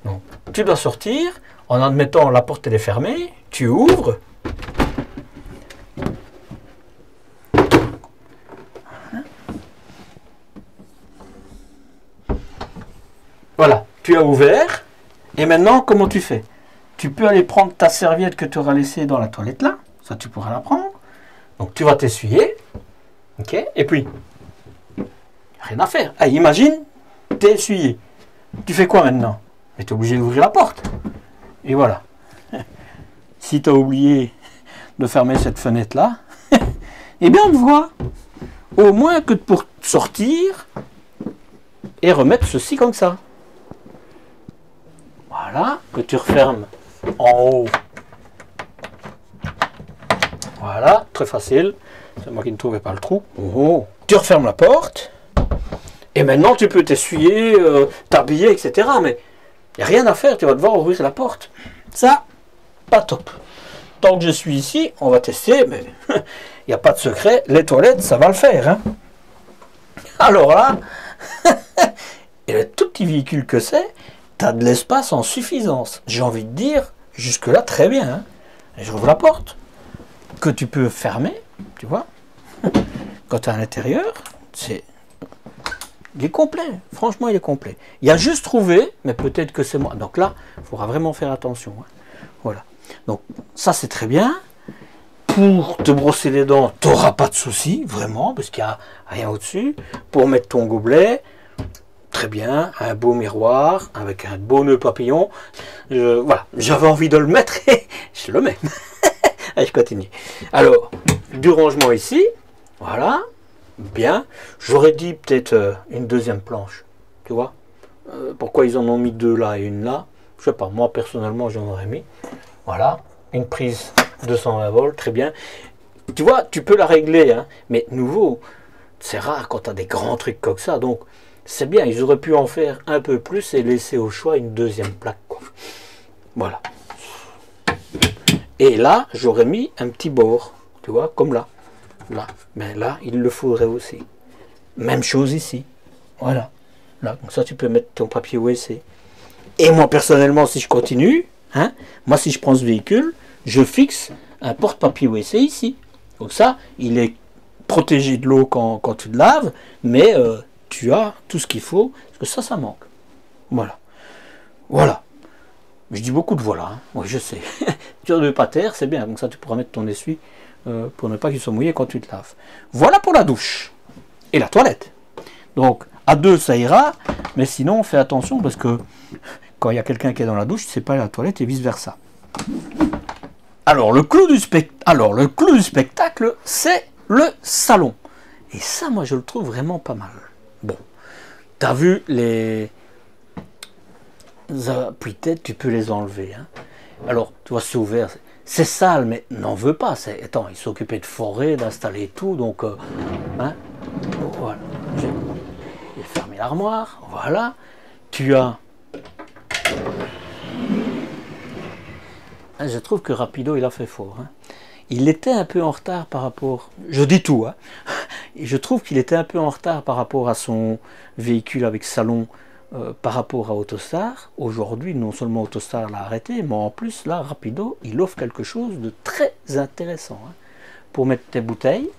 Donc, tu dois sortir, en admettant la porte, elle est fermée, tu ouvres. Voilà, tu as ouvert. Et maintenant, comment tu fais? Tu peux aller prendre ta serviette que tu auras laissée dans la toilette là. Ça, tu pourras la prendre. Donc, tu vas t'essuyer. Ok, et puis, rien à faire. Ah, imagine, t'es essuyé. Tu fais quoi maintenant? Mais tu es obligé d'ouvrir la porte. Et voilà. Si tu as oublié de fermer cette fenêtre-là, eh bien, on te voit. Au moins que pour sortir et remettre ceci comme ça. Voilà, que tu refermes en haut. Voilà, très facile. C'est moi qui ne trouvais pas le trou. Oh. Tu refermes la porte. Et maintenant, tu peux t'essuyer, t'habiller, etc. Mais il n'y a rien à faire. Tu vas devoir ouvrir la porte. Ça, pas top. Tant que je suis ici, on va tester. Mais il n'y a pas de secret. Les toilettes, ça va le faire. Hein. Alors là, et le tout petit véhicule que c'est, tu as de l'espace en suffisance. J'ai envie de dire, jusque-là, très bien. Hein. Et j'ouvre la porte. Que tu peux fermer. Tu vois, quand tu es à l'intérieur, c'est Il est complet, franchement il est complet. Il y a juste trouvé, mais peut-être que c'est moi. Donc là, il faudra vraiment faire attention. Hein. Voilà. Donc ça c'est très bien. Pour te brosser les dents, tu n'auras pas de souci, vraiment, parce qu'il n'y a rien au-dessus. Pour mettre ton gobelet, très bien, un beau miroir avec un beau nœud papillon. Voilà, j'avais envie de le mettre et je le mets. Allez, je continue. Alors, du rangement ici, voilà, bien. J'aurais dit peut-être une deuxième planche, tu vois. Pourquoi ils en ont mis deux là et une là? Je sais pas, moi personnellement j'en aurais mis. Voilà, une prise 220 volts, très bien. Tu vois, tu peux la régler, hein, mais nouveau, c'est rare quand tu as des grands trucs comme ça, donc c'est bien, ils auraient pu en faire un peu plus et laisser au choix une deuxième plaque, quoi. Voilà. Et là, j'aurais mis un petit bord, tu vois, comme là. Là, mais là, il le faudrait aussi. Même chose ici. Voilà. Là, comme ça, tu peux mettre ton papier WC. Et moi, personnellement, si je continue, hein, moi, si je prends ce véhicule, je fixe un porte-papier WC ici. Donc ça, il est protégé de l'eau quand tu le laves, mais tu as tout ce qu'il faut, parce que ça manque. Voilà. Voilà. Je dis beaucoup de voilà, hein. Oui, je sais. Tu ne pas terre, c'est bien, donc ça tu pourras mettre ton essuie pour ne pas qu'il soit mouillé quand tu te laves. Voilà pour la douche. Et la toilette. Donc, à deux, ça ira, mais sinon, fais attention, parce que quand il y a quelqu'un qui est dans la douche, c'est pas la toilette et vice-versa. Alors, le clou du spectacle, c'est le salon. Et ça, moi, je le trouve vraiment pas mal. Bon, tu as vu les appuis-têtes, tu peux les enlever. Hein. Alors, tu vois, c'est ouvert. C'est sale, mais n'en veux pas. Attends, il s'occupait de forer, d'installer tout. Donc, hein, voilà. J'ai fermé l'armoire. Voilà. Tu as... Je trouve que Rapido, il a fait fort. Hein. Il était un peu en retard par rapport... Je dis tout. Hein. Je trouve qu'il était un peu en retard par rapport à son véhicule avec salon, par rapport à Autostar. Aujourd'hui, non seulement Autostar l'a arrêté, mais en plus, là, Rapido, il offre quelque chose de très intéressant. Hein, pour mettre tes bouteilles.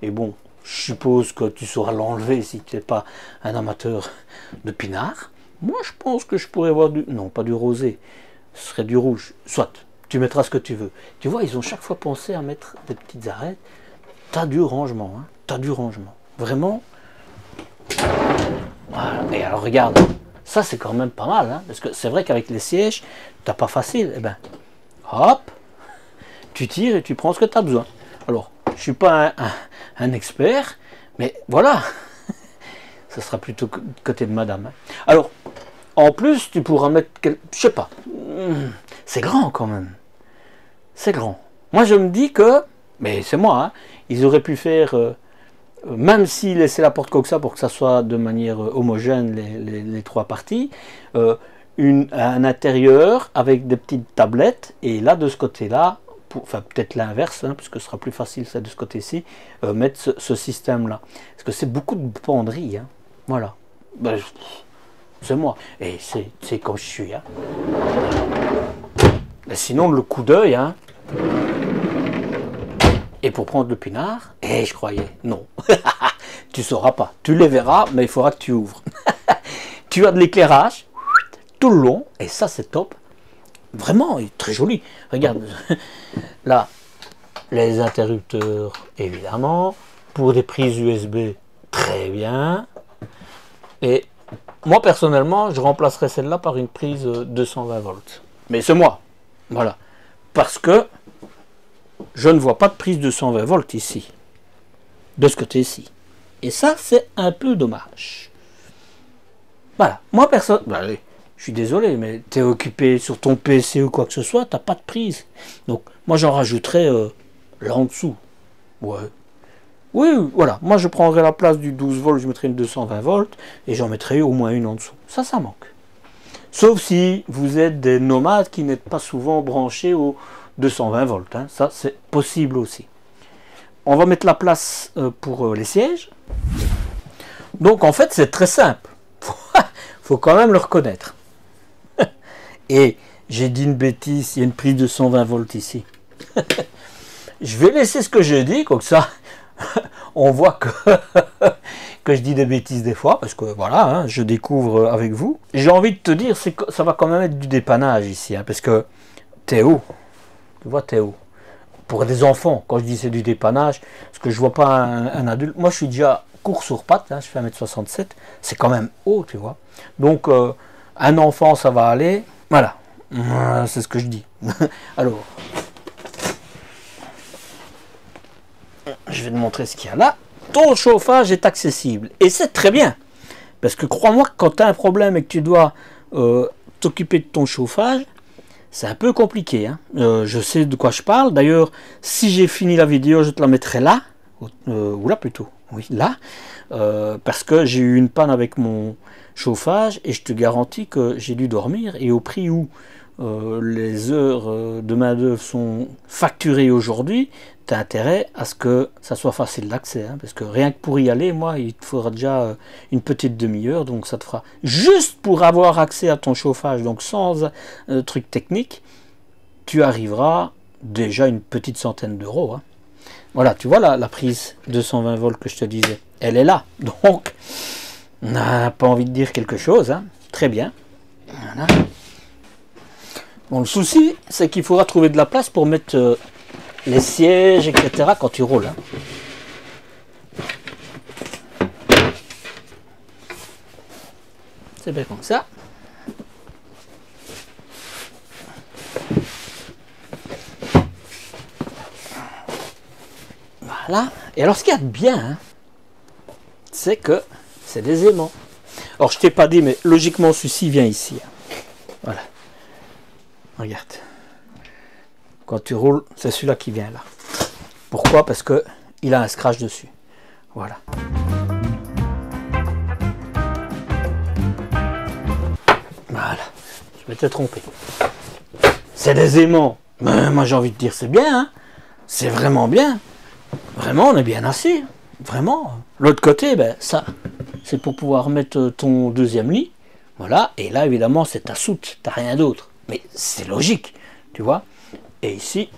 Et bon, je suppose que tu sauras l'enlever si tu n'es pas un amateur de pinard. Moi, je pense que je pourrais voir du... Non, pas du rosé. Ce serait du rouge. Soit. Tu mettras ce que tu veux. Tu vois, ils ont chaque fois pensé à mettre des petites arêtes. T'as du rangement, hein. T'as du rangement. Vraiment. Voilà. Et alors, regarde. Ça, c'est quand même pas mal, hein. Parce que c'est vrai qu'avec les sièges, t'as pas facile. Eh ben, hop. Tu tires et tu prends ce que tu as besoin. Alors, je suis pas un expert, mais voilà. Ça sera plutôt côté de madame. Hein. Alors, en plus, tu pourras mettre... Je sais pas. C'est grand quand même. C'est grand. Moi je me dis que, mais c'est moi, hein, ils auraient pu faire, même s'ils laissaient la porte comme ça pour que ça soit de manière homogène les trois parties, un intérieur avec des petites tablettes, et là de ce côté-là, enfin peut-être l'inverse, hein, puisque ce sera plus facile ça de ce côté-ci, mettre ce système-là. Parce que c'est beaucoup de penderie. Hein. Voilà. Ben, c'est moi. Et c'est comme je suis. Hein. Mais sinon, le coup d'œil, hein. Et pour prendre le pinard, je croyais, non. Tu ne sauras pas. Tu les verras, mais il faudra que tu ouvres. Tu as de l'éclairage tout le long, et ça, c'est top. Vraiment, il est très joli. Regarde, là, les interrupteurs, évidemment. Pour des prises USB, très bien. Et moi, personnellement, je remplacerai celle-là par une prise 220 volts. Mais c'est moi. Voilà. Parce que je ne vois pas de prise de 120 volts ici. De ce côté-ci. Et ça, c'est un peu dommage. Voilà. Moi, personne... Bah, allez, je suis désolé, mais tu es occupé sur ton PC ou quoi que ce soit, tu n'as pas de prise. Donc, moi, j'en rajouterai là en dessous. Ouais. Oui, voilà. Moi, je prendrai la place du 12 volts, je mettrai une 220 volts, et j'en mettrai au moins une en dessous. Ça manque. Sauf si vous êtes des nomades qui n'êtes pas souvent branchés aux 220 volts. Hein. Ça, c'est possible aussi. On va mettre la place pour les sièges. Donc, en fait, c'est très simple. Faut quand même le reconnaître. Et j'ai dit une bêtise, il y a une prise de 120 volts ici. Je vais laisser ce que j'ai dit, comme ça, on voit que que je dis des bêtises des fois, parce que voilà, hein, je découvre avec vous. J'ai envie de te dire, c'est que ça va quand même être du dépannage ici, hein, parce que Théo, tu vois Théo, pour des enfants, quand je dis c'est du dépannage, parce que je vois pas un adulte, moi je suis déjà court sur pattes, hein, je fais 1m67, c'est quand même haut, tu vois. Donc un enfant ça va aller, voilà, c'est ce que je dis. Alors, je vais te montrer ce qu'il y a là. Ton chauffage est accessible. Et c'est très bien. Parce que crois-moi, quand tu as un problème et que tu dois t'occuper de ton chauffage, c'est un peu compliqué. Hein. Je sais de quoi je parle. D'ailleurs, si j'ai fini la vidéo, je te la mettrai là. Ou là plutôt. Oui, là. Parce que j'ai eu une panne avec mon chauffage et je te garantis que j'ai dû dormir. Et au prix où les heures de main-d'œuvre sont facturées aujourd'hui, tu as intérêt à ce que ça soit facile d'accès, hein, parce que rien que pour y aller, moi, il te faudra déjà une petite demi-heure, donc ça te fera juste pour avoir accès à ton chauffage, donc sans truc technique, tu arriveras déjà une petite centaine d'euros. Hein. Voilà, tu vois la prise 220 volts que je te disais, elle est là, donc on n'a pas envie de dire quelque chose, hein. Très bien. Voilà. Bon, le souci, c'est qu'il faudra trouver de la place pour mettre les sièges, etc. quand tu roules. Hein. C'est bien comme ça. Voilà. Et alors, ce qu'il y a de bien, hein, c'est que c'est des aimants. Alors, je t'ai pas dit, mais logiquement, celui-ci vient ici. Hein. Voilà. Regarde. Quand tu roules, c'est celui-là qui vient là. Pourquoi? Parce que il a un scratch dessus. Voilà. Voilà. Je m'étais trompé. C'est des aimants. Mais moi j'ai envie de dire c'est bien. Hein. C'est vraiment bien. Vraiment, on est bien assis. Vraiment. L'autre côté, ben ça, c'est pour pouvoir mettre ton deuxième lit. Voilà. Et là, évidemment, c'est ta soute. T'as rien d'autre. Mais c'est logique. Tu vois. Et ici,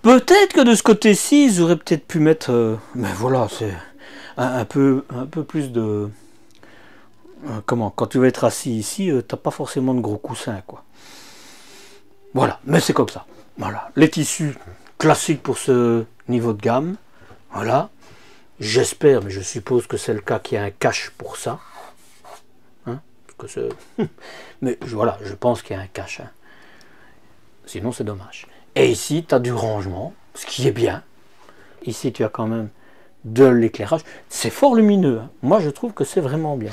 peut-être que de ce côté-ci, ils auraient peut-être pu mettre, mais voilà, c'est un peu plus de, comment, quand tu vas être assis ici, t'as pas forcément de gros coussins, quoi. Voilà, mais c'est comme ça. Voilà, les tissus classiques pour ce niveau de gamme. Voilà, j'espère, mais je suppose que c'est le cas, qu'il y a un cache pour ça. Hein, parce que mais voilà, je pense qu'il y a un cache. Hein. Sinon, c'est dommage. Et ici, tu as du rangement, ce qui est bien. Ici, tu as quand même de l'éclairage. C'est fort lumineux. Hein. Moi, je trouve que c'est vraiment bien.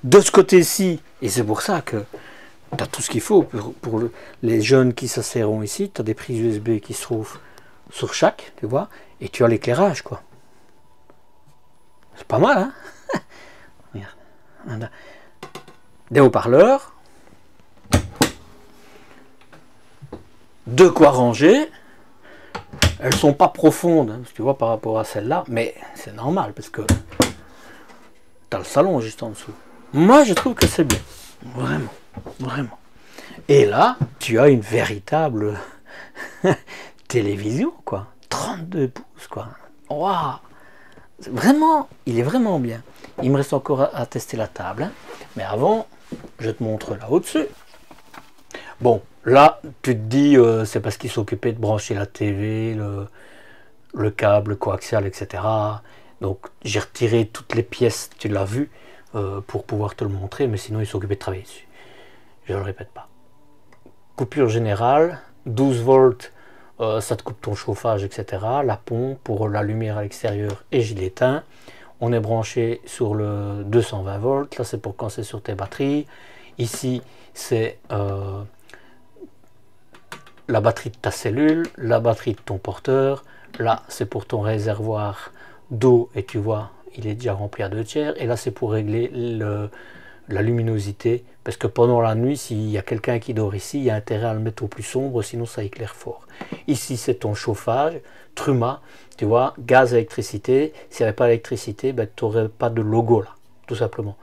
De ce côté-ci, et c'est pour ça que tu as tout ce qu'il faut pour les jeunes qui s'asserront ici. Tu as des prises USB qui se trouvent sur chaque, tu vois, et tu as l'éclairage, quoi. C'est pas mal, hein. Regarde. Des haut-parleurs. De quoi ranger. Elles sont pas profondes, hein, tu vois, par rapport à celle-là, mais c'est normal parce que tu as le salon juste en dessous. Moi, je trouve que c'est bien, vraiment, vraiment. Et là, tu as une véritable télévision, quoi, 32 pouces, quoi. Waouh, vraiment, il est vraiment bien. Il me reste encore à tester la table, hein. Mais avant, je te montre là au-dessus. Bon, là, tu te dis, c'est parce qu'ils s'occupaient de brancher la TV, le câble coaxial, etc. Donc, j'ai retiré toutes les pièces, tu l'as vu, pour pouvoir te le montrer, mais sinon, ils s'occupaient de travailler dessus. Je ne le répète pas. Coupure générale, 12 volts, ça te coupe ton chauffage, etc. La pompe pour la lumière à l'extérieur et je l'éteins. On est branché sur le 220 volts, là, c'est pour quand c'est sur tes batteries. Ici, c'est la batterie de ta cellule, la batterie de ton porteur, là c'est pour ton réservoir d'eau et tu vois il est déjà rempli à 2/3 et là c'est pour régler la luminosité parce que pendant la nuit s'il y a quelqu'un qui dort ici il y a intérêt à le mettre au plus sombre sinon ça éclaire fort. Ici c'est ton chauffage, Truma, tu vois, gaz, électricité, s'il n'y avait pas d'électricité ben, tu n'aurais pas de logo là, tout simplement.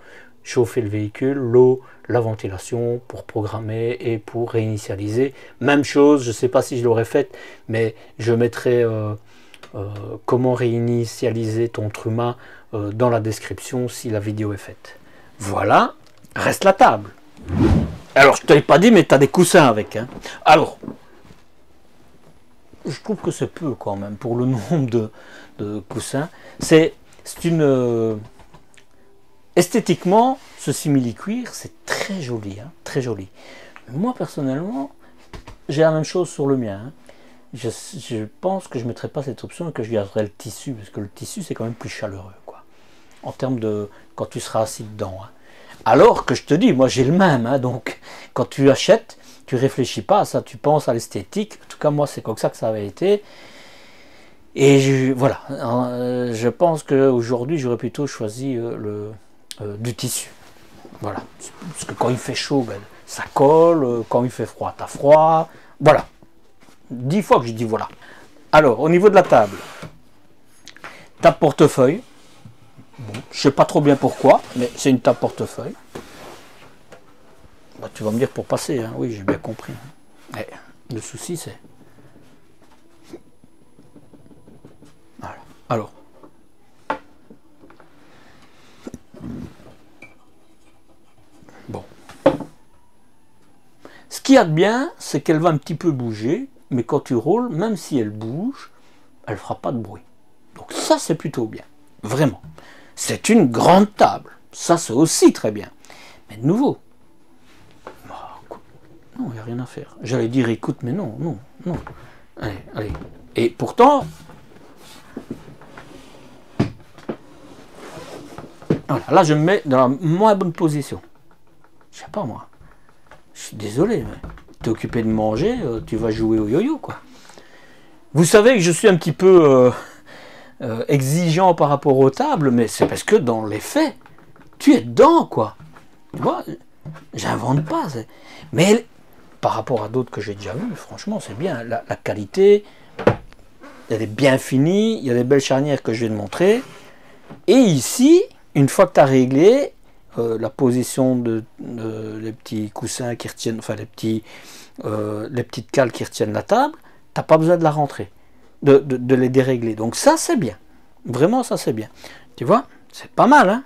Chauffer le véhicule, l'eau, la ventilation pour programmer et pour réinitialiser. Même chose, je ne sais pas si je l'aurais faite, mais je mettrai comment réinitialiser ton Truma dans la description si la vidéo est faite. Voilà, reste la table. Alors, je ne te l'ai pas dit, mais tu as des coussins avec. Hein. Alors, je trouve que c'est peu quand même pour le nombre de coussins. C'est une... esthétiquement, ce simili-cuir, c'est très joli. Hein, très joli. Mais moi, personnellement, j'ai la même chose sur le mien. Hein. Je pense que je ne mettrai pas cette option et que je garderai le tissu, parce que le tissu, c'est quand même plus chaleureux, quoi. En termes de... quand tu seras assis dedans. Hein. Alors que je te dis, moi j'ai le même, hein, donc quand tu achètes, tu réfléchis pas à ça, tu penses à l'esthétique. En tout cas, moi c'est comme ça que ça avait été. Et voilà, je pense qu'aujourd'hui j'aurais plutôt choisi du tissu. Voilà, parce que quand il fait chaud, ben, ça colle, quand il fait froid, t'as froid. Voilà, 10 fois que je dis voilà. Alors, au niveau de la table, table portefeuille. Bon, je sais pas trop bien pourquoi, mais c'est une table portefeuille. Bah, tu vas me dire pour passer, hein. Oui, j'ai bien compris. Mais le souci, c'est... Voilà. Alors. Bon. Ce qu'il y a de bien, c'est qu'elle va un petit peu bouger, mais quand tu roules, même si elle bouge, elle fera pas de bruit. Donc ça, c'est plutôt bien. Vraiment. C'est une grande table. Ça, c'est aussi très bien. Mais de nouveau, non, il n'y a rien à faire. J'allais dire écoute, mais non, non, non. Allez, allez. Et pourtant, voilà, là, je me mets dans la moins bonne position. Je sais pas, moi. Je suis désolé, mais tu es occupé de manger, tu vas jouer au yo-yo, quoi. Vous savez que je suis un petit peu... exigeant par rapport aux tables, mais c'est parce que dans les faits, tu es dedans, quoi. Tu vois, j'invente pas. Mais par rapport à d'autres que j'ai déjà vus, franchement, c'est bien. La qualité, elle est bien finie, il y a des belles charnières que je vais te montrer. Et ici, une fois que tu as réglé la position les petits coussins qui retiennent, enfin les petites cales qui retiennent la table, tu n'as pas besoin de la rentrer. De les dérégler. Donc ça, c'est bien. Vraiment, ça, c'est bien. Tu vois, c'est pas mal, hein.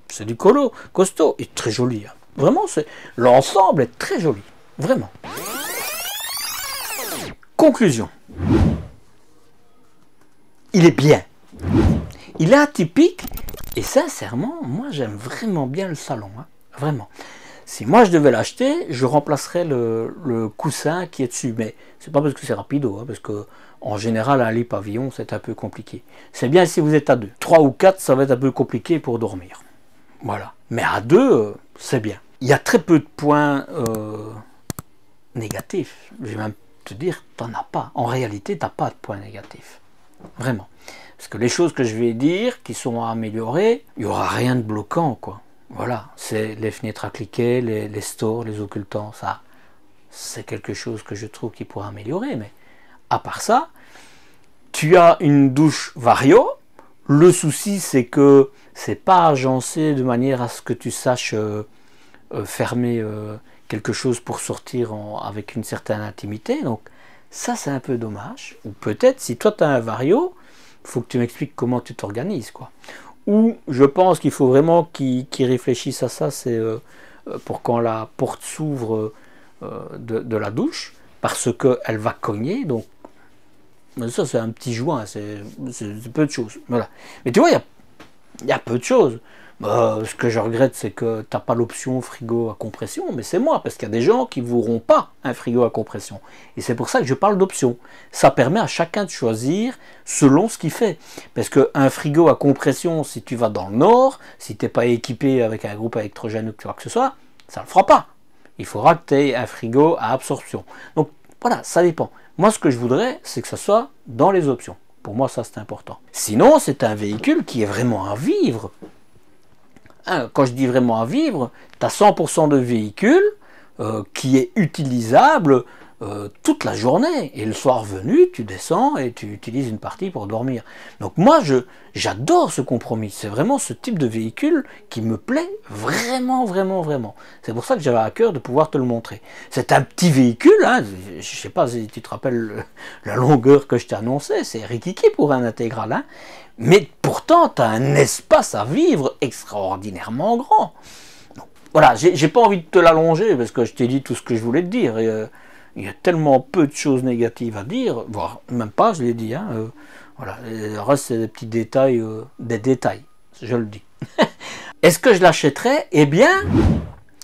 C'est du costaud et très joli. Hein. Vraiment, l'ensemble est très joli. Vraiment. Conclusion. Il est bien. Il est atypique. Et sincèrement, moi, j'aime vraiment bien le salon. Hein. Vraiment. Si moi, je devais l'acheter, je remplacerais le coussin qui est dessus. Mais c'est pas parce que c'est rapido, hein, parce que en général, un lit pavillon, c'est un peu compliqué. C'est bien si vous êtes à 2. 3 ou 4, ça va être un peu compliqué pour dormir. Voilà. Mais à 2, c'est bien. Il y a très peu de points négatifs. Je vais même te dire, tu n'en as pas. En réalité, tu n'as pas de points négatifs. Vraiment. Parce que les choses que je vais dire, qui sont à améliorer, il n'y aura rien de bloquant, quoi. Voilà. C'est les fenêtres à cliquer, les stores, les occultants, ça. C'est quelque chose que je trouve qui pourra améliorer, mais à part ça, tu as une douche Vario. Le souci, c'est que c'est pas agencé de manière à ce que tu saches fermer quelque chose pour sortir avec une certaine intimité. Donc ça, c'est un peu dommage. Ou peut-être, si toi, tu as un Vario, il faut que tu m'expliques comment tu t'organises, quoi. Ou je pense qu'il faut vraiment qu'ils réfléchissent à ça, c'est pour quand la porte s'ouvre de la douche, parce qu'elle va cogner, donc ça c'est un petit joint, c'est peu de choses. Voilà. Mais tu vois, il y a peu de choses. Ce que je regrette, c'est que tu n'as pas l'option frigo à compression, mais c'est moi, parce qu'il y a des gens qui ne voudront pas un frigo à compression. Et c'est pour ça que je parle d'option. Ça permet à chacun de choisir selon ce qu'il fait. Parce qu'un frigo à compression, si tu vas dans le nord, si tu n'es pas équipé avec un groupe électrogène ou quoi que ce soit, ça ne le fera pas. Il faudra que tu aies un frigo à absorption. Donc voilà, ça dépend. Moi, ce que je voudrais, c'est que ça soit dans les options. Pour moi, ça, c'est important. Sinon, c'est un véhicule qui est vraiment à vivre. Hein, quand je dis vraiment à vivre, tu as 100% de véhicule qui est utilisable toute la journée. Et le soir venu, tu descends et tu utilises une partie pour dormir. Donc moi, j'adore ce compromis. C'est vraiment ce type de véhicule qui me plaît vraiment, vraiment, vraiment. C'est pour ça que j'avais à cœur de pouvoir te le montrer. C'est un petit véhicule, hein, je ne sais pas si tu te rappelles la longueur que je t'ai annoncée, c'est rikiki pour un intégral, hein, mais pourtant, tu as un espace à vivre extraordinairement grand. Donc, voilà, j'ai pas envie de te l'allonger parce que je t'ai dit tout ce que je voulais te dire. Et, il y a tellement peu de choses négatives à dire, voire même pas, je l'ai dit. Hein, voilà, le reste, c'est des petits détails, je le dis. Est-ce que je l'achèterais? Eh bien,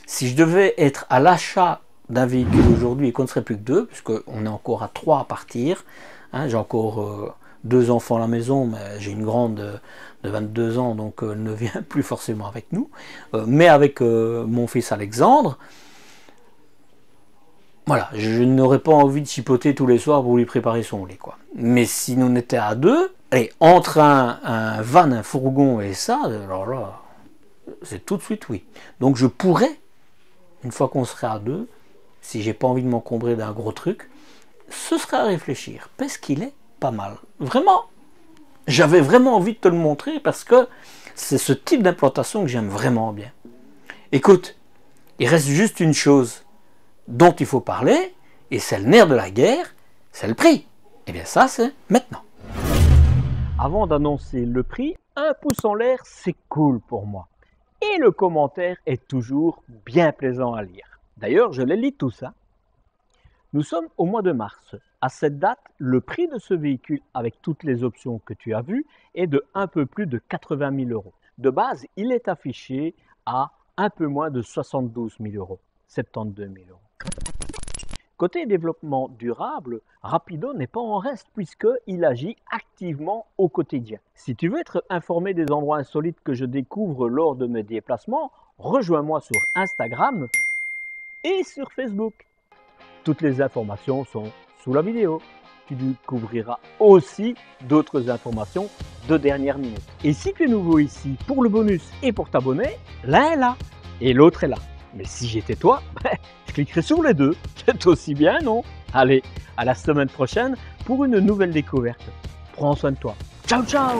si je devais être à l'achat d'un véhicule aujourd'hui et qu'on ne serait plus que deux, puisqu'on est encore à 3 à partir, hein, j'ai encore 2 enfants à la maison, mais j'ai une grande de 22 ans, donc elle ne vient plus forcément avec nous, mais avec mon fils Alexandre. Voilà, je n'aurais pas envie de chipoter tous les soirs pour lui préparer son lit, quoi. Mais si on était à deux, allez, entre un van, un fourgon et ça, alors là, c'est tout de suite oui. Donc je pourrais, une fois qu'on serait à deux, si j'ai pas envie de m'encombrer d'un gros truc, ce serait à réfléchir, parce qu'il est pas mal. Vraiment, j'avais vraiment envie de te le montrer parce que c'est ce type d'implantation que j'aime vraiment bien. Écoute, il reste juste une chose dont il faut parler, et c'est le nerf de la guerre, c'est le prix. Et bien ça, c'est maintenant. Avant d'annoncer le prix, un pouce en l'air, c'est cool pour moi. Et le commentaire est toujours bien plaisant à lire. D'ailleurs, je les lis tous. Hein. Nous sommes au mois de mars. À cette date, le prix de ce véhicule, avec toutes les options que tu as vues, est de un peu plus de 80 000 euros. De base, il est affiché à un peu moins de 72 000 euros, 72 000 euros. Côté développement durable, Rapido n'est pas en reste puisqu'il agit activement au quotidien. Si tu veux être informé des endroits insolites que je découvre lors de mes déplacements, rejoins-moi sur Instagram et sur Facebook. Toutes les informations sont sous la vidéo. Tu découvriras aussi d'autres informations de dernière minute. Et si tu es nouveau ici pour le bonus et pour t'abonner, l'un est là et l'autre est là. Mais si j'étais toi, je cliquerais sur les deux. C'est aussi bien, non? Allez, à la semaine prochaine pour une nouvelle découverte. Prends soin de toi. Ciao, ciao!